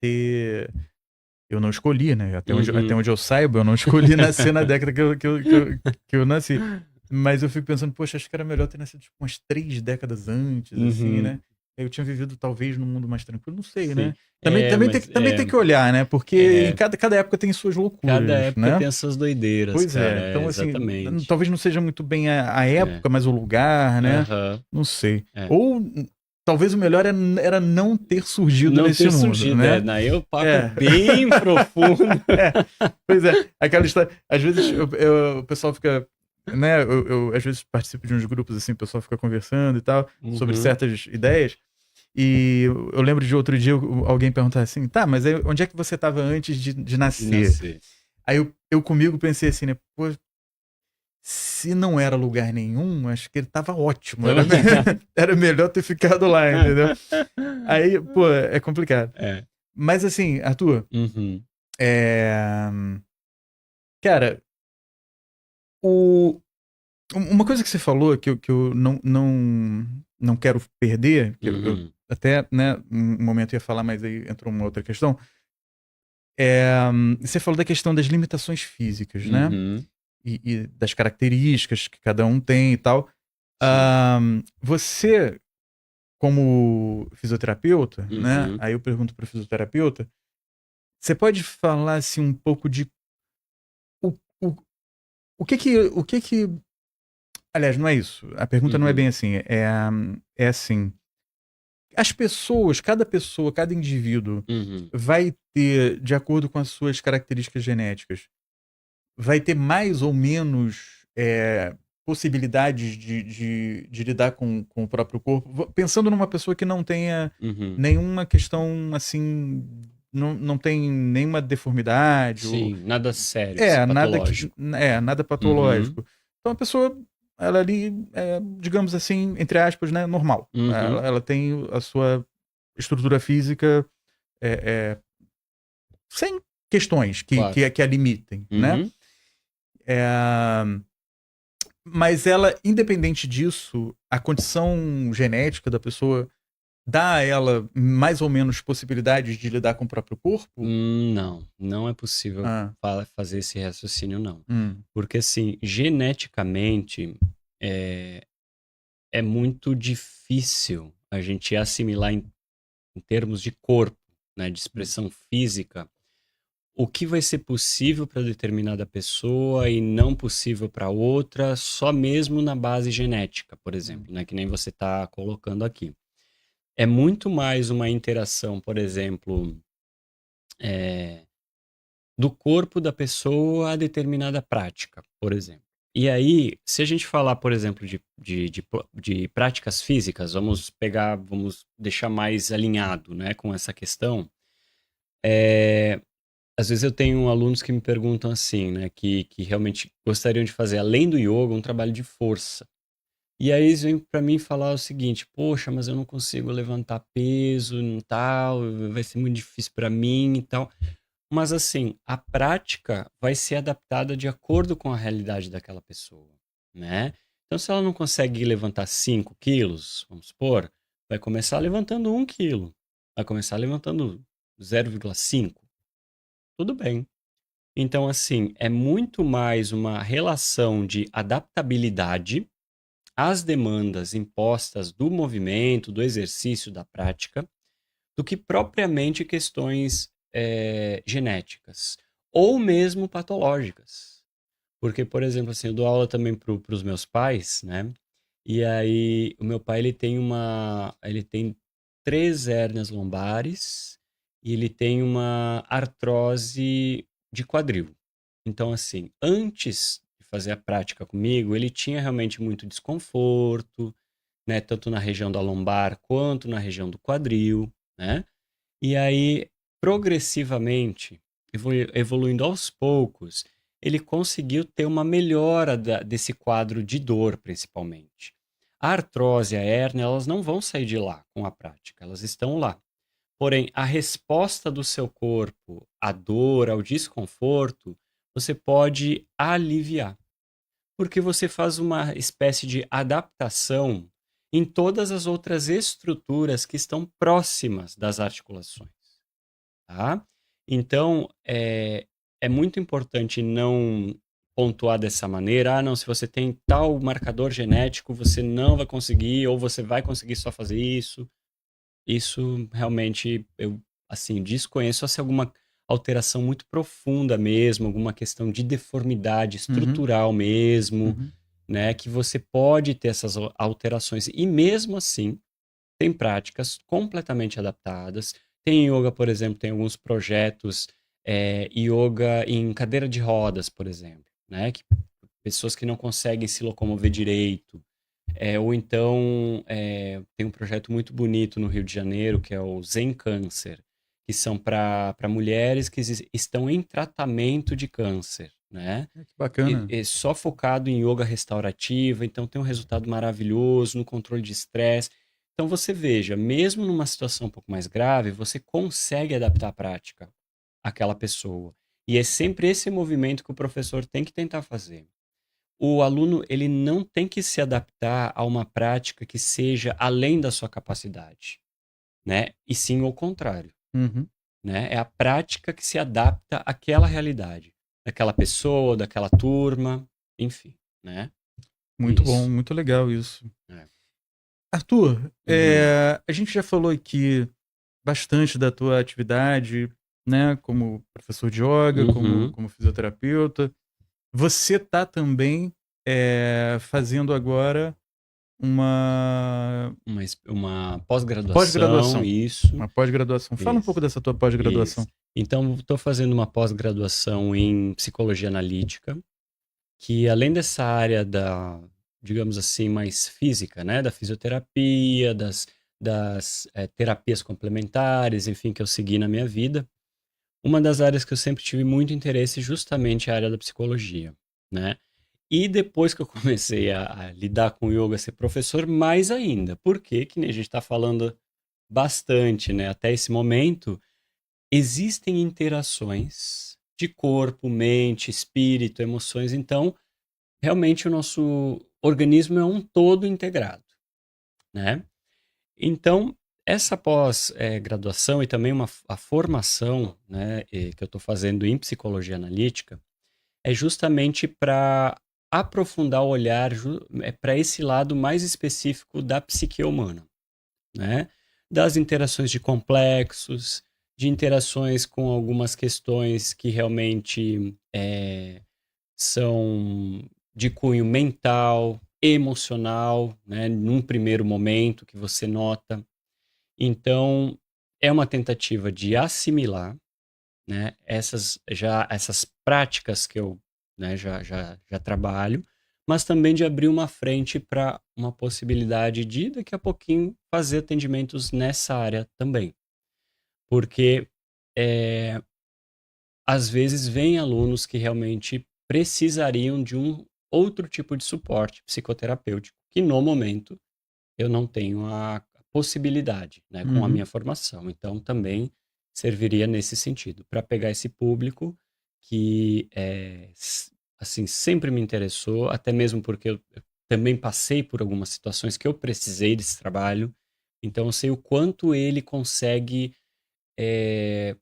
ter. Eu não escolhi, né? Até Uhum. onde eu saiba, eu não escolhi nascer na década que eu nasci. Mas eu fico pensando, poxa, acho que era melhor ter nascido tipo, umas 3 décadas antes, assim, Uhum. né? Eu tinha vivido talvez num mundo mais tranquilo, não sei, Sim. né? Também tem que olhar, né? Porque em É, cada época tem suas cada loucuras, época né? tem as suas doideiras, Pois cara. é. É, Então, assim, exatamente. talvez não seja muito bem a É. época, mas o lugar, né? Aham. Não sei. É. Ou talvez o melhor era não ter surgido Não nesse ter mundo, surgido, né? daí o papo é É. bem profundo. É, pois é, aquela história. Às vezes o pessoal fica. Né, às vezes participo de uns grupos assim, o pessoal fica conversando e tal, sobre Uhum. certas ideias. E eu lembro de outro dia alguém perguntar assim: tá, mas aí, onde é que você estava antes de De nascer? nascer. Aí eu comigo pensei assim, né? Pô, se não era lugar nenhum, acho que ele tava ótimo. Então, Era melhor ter ficado lá, entendeu? Aí, pô, é complicado. é. Mas assim, Arthur, Uhum. é... cara, o, uma coisa que você falou que eu não quero perder, que eu Uhum. até, né, um momento ia falar, mas aí entrou uma outra questão. Você falou da questão das limitações físicas, né? Uhum. E das características que cada um tem e tal. Sim. Você, como fisioterapeuta, né? Uhum. Aí eu pergunto para o fisioterapeuta, você pode falar assim um pouco de o, o, o que aliás, não é isso. A pergunta não é Uhum. bem assim. É assim. As pessoas, cada pessoa, cada indivíduo Uhum. vai ter, de acordo com as suas características genéticas, vai ter mais ou menos possibilidades de lidar com o próprio corpo. Pensando numa pessoa que não tenha Uhum. nenhuma questão assim, não tem nenhuma deformidade, ou, Sim, nada sério, assim, nada patológico. nada Uhum. patológico. Então a pessoa, ela ali, digamos assim, entre aspas, né, normal. Uhum. Ela tem a sua estrutura física é, é, sem questões Claro. que a limitem, né? Uhum. É, mas ela, independente disso, a condição genética da pessoa dá a ela mais ou menos possibilidades de lidar com o próprio corpo? Não, não é possível Ah, fazer esse raciocínio, não. hum, Porque, assim, geneticamente, é, é muito difícil a gente assimilar em termos de corpo, né, de hum, expressão física, o que vai ser possível para determinada pessoa e não possível para outra, só mesmo na base genética, por hum, exemplo, né, que nem você está colocando aqui. É muito mais uma interação, por exemplo, é, do corpo da pessoa a determinada prática, por exemplo. E aí, se a gente falar, por exemplo, de práticas físicas, vamos deixar mais alinhado, né, com essa questão. Às vezes eu tenho alunos que me perguntam assim, né, que realmente gostariam de fazer, além do yoga, um trabalho de força. E aí eles vêm para mim falar o seguinte: poxa, mas eu não consigo levantar peso, não tal, vai ser muito difícil para mim e tal. Mas assim, a prática vai ser adaptada de acordo com a realidade daquela pessoa, né? Então, se ela não consegue levantar 5 quilos, vamos supor, vai começar levantando 1 quilo, vai começar levantando 0,5, tudo bem. Então, assim, é muito mais uma relação de adaptabilidade às demandas impostas do movimento, do exercício, da prática, do que propriamente questões genéticas ou mesmo patológicas. Porque, por exemplo, assim, eu dou aula também para os meus pais, né? E aí o meu pai ele tem 3 hérnias lombares e ele tem uma artrose de quadril. Então, assim, antes de fazer a prática comigo, ele tinha realmente muito desconforto, né? Tanto na região da lombar quanto na região do quadril, né? E aí, progressivamente, evoluindo aos poucos, ele conseguiu ter uma melhora desse quadro de dor, principalmente. A artrose e a hérnia, elas não vão sair de lá com a prática, elas estão lá. Porém, a resposta do seu corpo à dor, ao desconforto, você pode aliviar, porque você faz uma espécie de adaptação em todas as outras estruturas que estão próximas das articulações, tá? Então, é muito importante não pontuar dessa maneira: "Ah, não, se você tem tal marcador genético, você não vai conseguir ou você vai conseguir só fazer isso". Isso realmente eu, assim, desconheço só se é alguma alteração muito profunda mesmo, alguma questão de deformidade Uhum, estrutural mesmo, uhum. né, que você pode ter essas alterações. E mesmo assim, tem práticas completamente adaptadas. Tem yoga, por exemplo, tem alguns projetos, yoga em cadeira de rodas, por exemplo, né, que pessoas que não conseguem se locomover direito, ou então, tem um projeto muito bonito no Rio de Janeiro, que é o Zen Câncer, que são para mulheres que estão em tratamento de câncer, né? Que bacana. E só focado em yoga restaurativa, então tem um resultado maravilhoso no controle de estresse. Então você veja, mesmo numa situação um pouco mais grave, você consegue adaptar a prática àquela pessoa. E é sempre esse movimento que o professor tem que tentar fazer. O aluno, ele não tem que se adaptar a uma prática que seja além da sua capacidade, né? E sim o contrário, Uhum. né? É a prática que se adapta àquela realidade, daquela pessoa, daquela turma, enfim, né? Muito bom, Isso. muito legal isso. É. Arthur, Uhum. a gente já falou aqui bastante da tua atividade, né, como professor de yoga, Uhum. como fisioterapeuta. Você tá também, fazendo agora uma Uma pós-graduação, pós-graduação. isso, Uma pós-graduação. Fala um pouco isso, dessa tua pós-graduação. isso. Então, estou fazendo uma pós-graduação em psicologia analítica, que além dessa área da, digamos assim, mais física, né, da fisioterapia, das terapias complementares, enfim, que eu segui na minha vida, uma das áreas que eu sempre tive muito interesse justamente é a área da psicologia, né? E depois que eu comecei a lidar com yoga, ser professor, mais ainda, porque, que nem a gente está falando bastante, né, até esse momento, existem interações de corpo, mente, espírito, emoções, então realmente o nosso organismo é um todo integrado, né? Então, essa pós-graduação e também a formação, né, que eu estou fazendo em psicologia analítica é justamente para aprofundar o olhar para esse lado mais específico da psique humana, né? Das interações de complexos, de interações com algumas questões que realmente são de cunho mental, emocional, né, num primeiro momento que você nota. Então, é uma tentativa de assimilar, né, essas práticas que eu, né, já trabalho, mas também de abrir uma frente para uma possibilidade de daqui a pouquinho fazer atendimentos nessa área também. Porque às vezes vêm alunos que realmente precisariam de um outro tipo de suporte psicoterapêutico que no momento eu não tenho a possibilidade, né, com a Uhum. minha formação. Então, também serviria nesse sentido, para pegar esse público que, assim, sempre me interessou, até mesmo porque eu também passei por algumas situações que eu precisei desse trabalho, então eu sei o quanto ele consegue, eh,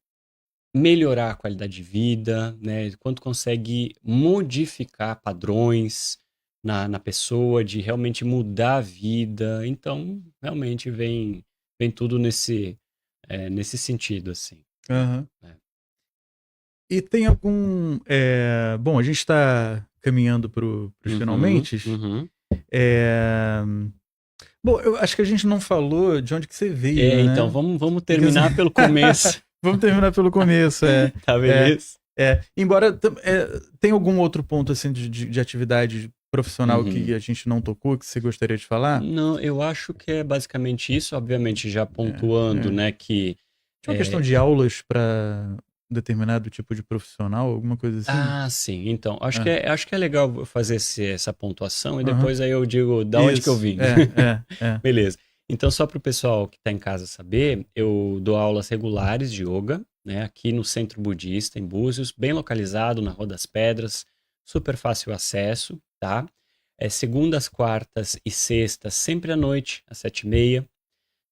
melhorar a qualidade de vida, né, quanto consegue modificar padrões na pessoa, de realmente mudar a vida. Então, realmente vem tudo nesse sentido, assim, né. Aham. É. E tem algum. Bom, a gente está caminhando para os Uhum, finalmente. uhum. É, bom, eu acho que a gente não falou de onde que você veio, Então né? vamos Porque assim, terminar pelo começo, vamos terminar pelo começo. tá É, beleza? embora tem algum outro ponto assim de atividade profissional que Uhum. a gente não tocou que você gostaria de falar? Não, eu acho que é basicamente isso, obviamente já É, pontuando, é. né, que, Tinha uma questão de aulas para determinado tipo de profissional, alguma coisa assim? sim. Então, acho que É. é legal fazer essa pontuação e Aham. depois aí eu digo da onde que eu Isso. vim. É. Beleza. Então, só para o pessoal que está em casa saber, eu dou aulas regulares de yoga, né, aqui no Centro Budista, em Búzios, bem localizado na Rua das Pedras, super fácil acesso, tá? É segundas, quartas e sextas, sempre à noite, às 7h30.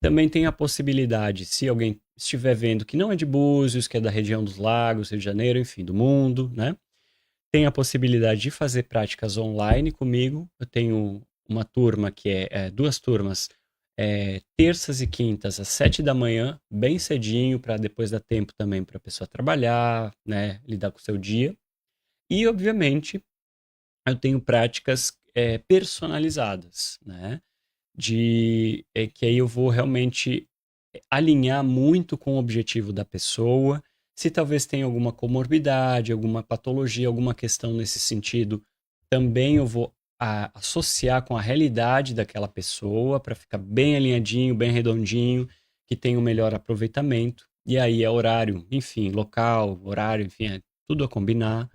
Também tem a possibilidade, se alguém estiver vendo que não é de Búzios, que é da região dos Lagos, Rio de Janeiro, enfim, do mundo, né? Tem a possibilidade de fazer práticas online comigo. Eu tenho uma turma que duas turmas, terças e quintas às 7h da manhã, bem cedinho, para depois dar tempo também para a pessoa trabalhar, né, lidar com o seu dia. E, obviamente, eu tenho práticas personalizadas, né? Que aí eu vou realmente alinhar muito com o objetivo da pessoa. Se talvez tenha alguma comorbidade, alguma patologia, alguma questão nesse sentido, também eu vou associar com a realidade daquela pessoa para ficar bem alinhadinho, bem redondinho, que tenha o melhor aproveitamento. E aí é horário, enfim, local, horário, enfim, é tudo a combinar.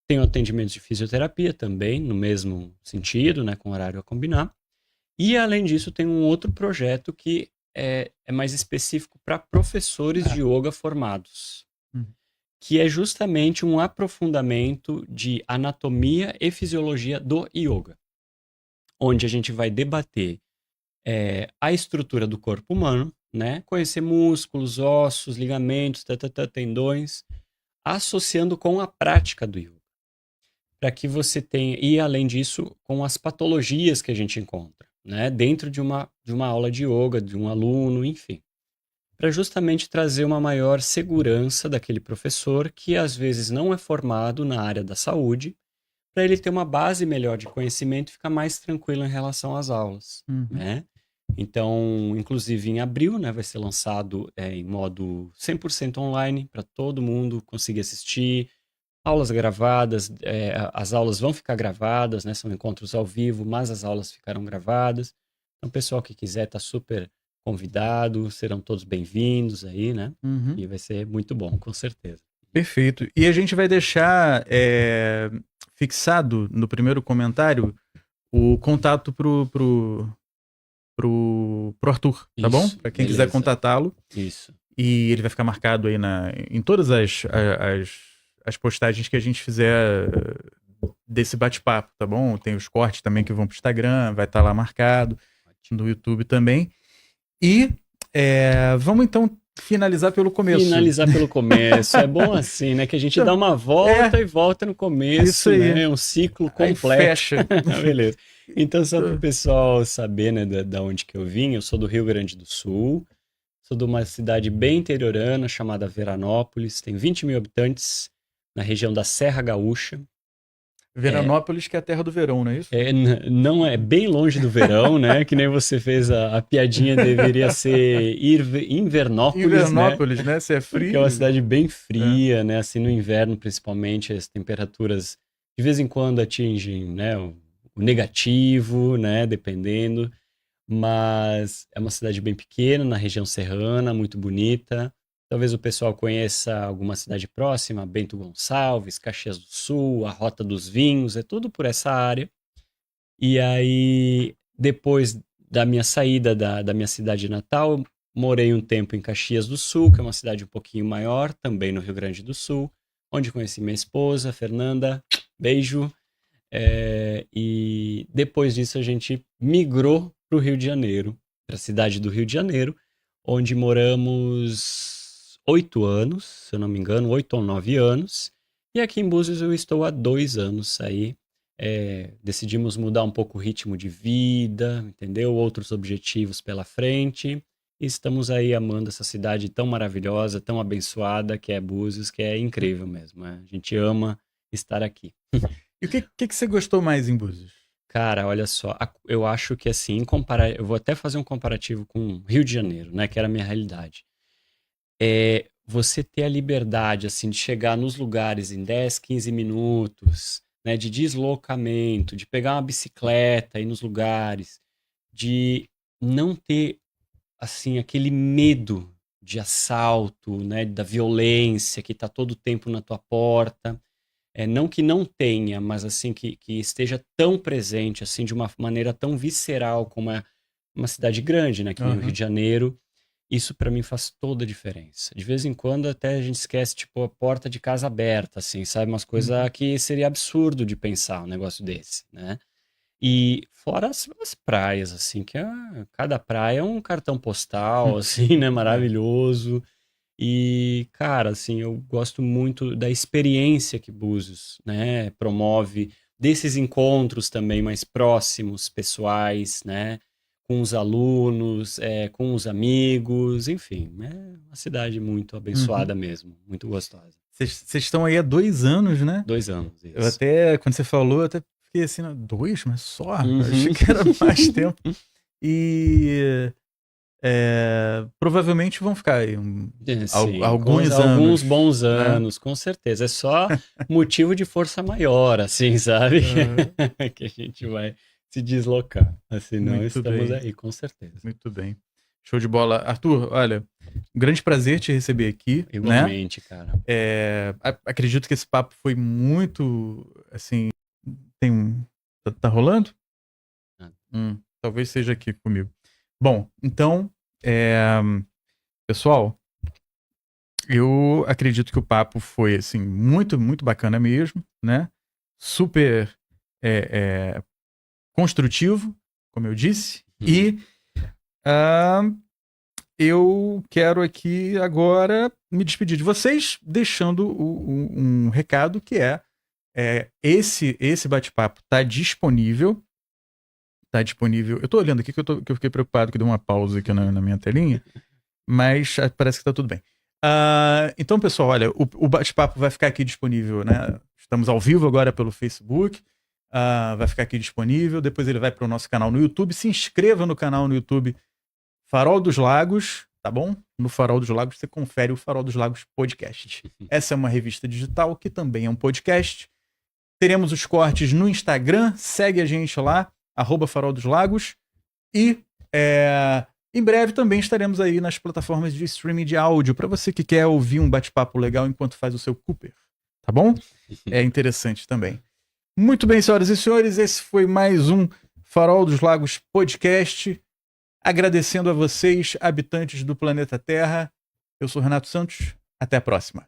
Tenho atendimentos de fisioterapia também, no mesmo sentido, né, com horário a combinar. E, além disso, tem um outro projeto que é mais específico para professores É. de yoga formados, Uhum. que é justamente um aprofundamento de anatomia e fisiologia do yoga, onde a gente vai debater a estrutura do corpo humano, né? Conhecer músculos, ossos, ligamentos, tendões, associando com a prática do yoga, para que você tenha, e além disso, com as patologias que a gente encontra, né, dentro de uma aula de yoga, de um aluno, enfim, para justamente trazer uma maior segurança daquele professor que às vezes não é formado na área da saúde, para ele ter uma base melhor de conhecimento e ficar mais tranquilo em relação às aulas, Uhum. né? Então, inclusive em abril, né, vai ser lançado em modo 100% online para todo mundo conseguir assistir. Aulas gravadas, as aulas vão ficar gravadas, né? São encontros ao vivo, mas as aulas ficarão gravadas. Então, o pessoal que quiser está super convidado, serão todos bem-vindos aí, né? Uhum. E vai ser muito bom, com certeza. Perfeito. E a gente vai deixar fixado no primeiro comentário o contato pro Arthur, tá bom? Isso, Para quem quiser beleza. contatá-lo. Isso. E ele vai ficar marcado aí em todas as postagens que a gente fizer desse bate-papo, tá bom? Tem os cortes também que vão pro Instagram, vai estar lá marcado, Ótimo. no YouTube também. E vamos então finalizar pelo começo. Finalizar pelo começo. É bom assim, né? Que a gente dá Então, uma volta e volta no isso começo, aí. né? É um ciclo Aí completo. fecha. Beleza. Então, só para o pessoal saber, né, da onde que eu vim, eu sou do Rio Grande do Sul, sou de uma cidade bem interiorana chamada Veranópolis, tem 20 mil habitantes na região da Serra Gaúcha. Veranópolis, que é a terra do verão, não é isso? Não é bem longe do verão, né? Que nem você fez a piadinha, deveria ser Invernópolis, né? Invernópolis, né? Se é Porque é uma frio. cidade bem É. fria, né? Assim, no inverno, principalmente, as temperaturas de vez em quando atingem, né, o negativo, né? Dependendo. Mas é uma cidade bem pequena, na região serrana, muito bonita. Talvez o pessoal conheça alguma cidade próxima, Bento Gonçalves, Caxias do Sul, a Rota dos Vinhos, é tudo por essa área. E aí, Depois da minha saída da minha cidade natal, eu morei um tempo em Caxias do Sul, que é uma cidade um pouquinho maior, também no Rio Grande do Sul, onde conheci minha esposa, Fernanda, beijo. E depois disso a gente migrou para o Rio de Janeiro, para a cidade do Rio de Janeiro, onde moramos 8 anos, se eu não me engano, 8 ou 9 anos. E aqui em Búzios eu estou há 2 anos aí. Decidimos mudar um pouco o ritmo de vida, entendeu? Outros objetivos pela frente. E estamos aí amando essa cidade tão maravilhosa, tão abençoada, que é Búzios, que é incrível mesmo. A gente ama estar aqui. E o que você gostou mais em Búzios? Cara, olha só, eu acho que assim, eu vou até fazer um comparativo com Rio de Janeiro, né, que era a minha realidade. Você ter a liberdade, assim, de chegar nos lugares em 10, 15 minutos, né, de deslocamento, de pegar uma bicicleta e ir nos lugares, de não ter, assim, aquele medo de assalto, né, da violência que tá todo o tempo na tua porta. Não que não tenha, mas assim, que esteja tão presente, assim, de uma maneira tão visceral como é uma cidade grande, né, que nem o Rio Aham. de Janeiro. Isso pra mim faz toda a diferença. De vez em quando até a gente esquece, tipo, a porta de casa aberta, assim, sabe? Umas coisas Uhum. que seria absurdo de pensar um negócio desse, né? E fora as praias, assim, cada praia é um cartão postal, assim, né? Maravilhoso. E, cara, assim, eu gosto muito da experiência que Búzios, né, promove, desses encontros também mais próximos, pessoais, né, com os alunos, com os amigos, enfim, é uma cidade muito Uhum. abençoada mesmo, muito gostosa. Vocês estão aí há 2 anos, né? 2 anos, Eu isso. até, quando você falou, eu até fiquei assim, "Não, 2? Mas só? Eu achei Uhum. que era mais tempo." E provavelmente vão ficar aí Sim, alguns anos, alguns bons né? anos, com certeza. É só motivo de força maior, assim, sabe? Aham. Que a gente vai se deslocar. Assim, não Muito estamos bem, aí, com certeza. muito bem. Show de bola. Arthur, olha, um grande prazer te receber aqui, né? Igualmente, cara. Acredito que esse papo foi muito, assim, tá rolando? Ah, Talvez seja aqui comigo. Bom, então, pessoal, eu acredito que o papo foi, assim, muito, muito bacana mesmo, né? Super construtivo, como eu disse. uhum. E eu quero aqui agora me despedir de vocês, deixando um recado que esse bate-papo está disponível. Tá disponível. Eu tô olhando aqui que eu fiquei preocupado que deu uma pausa aqui na minha telinha, mas parece que tá tudo bem. Então, pessoal, olha, o bate-papo vai ficar aqui disponível, né? Estamos ao vivo agora pelo Facebook. Vai ficar aqui disponível. Depois ele vai para o nosso canal no YouTube. Se inscreva no canal no YouTube Farol dos Lagos, tá bom? No Farol dos Lagos você confere o Farol dos Lagos Podcast. Essa é uma revista digital que também é um podcast. Teremos os cortes no Instagram. Segue a gente lá, @Farol dos Lagos. E em breve também estaremos aí nas plataformas de streaming de áudio para você que quer ouvir um bate-papo legal enquanto faz o seu Cooper. Tá bom? É interessante também. Muito bem, senhoras e senhores, esse foi mais um Farol dos Lagos Podcast. Agradecendo a vocês, habitantes do planeta Terra. Eu sou Renato Santos. Até a próxima.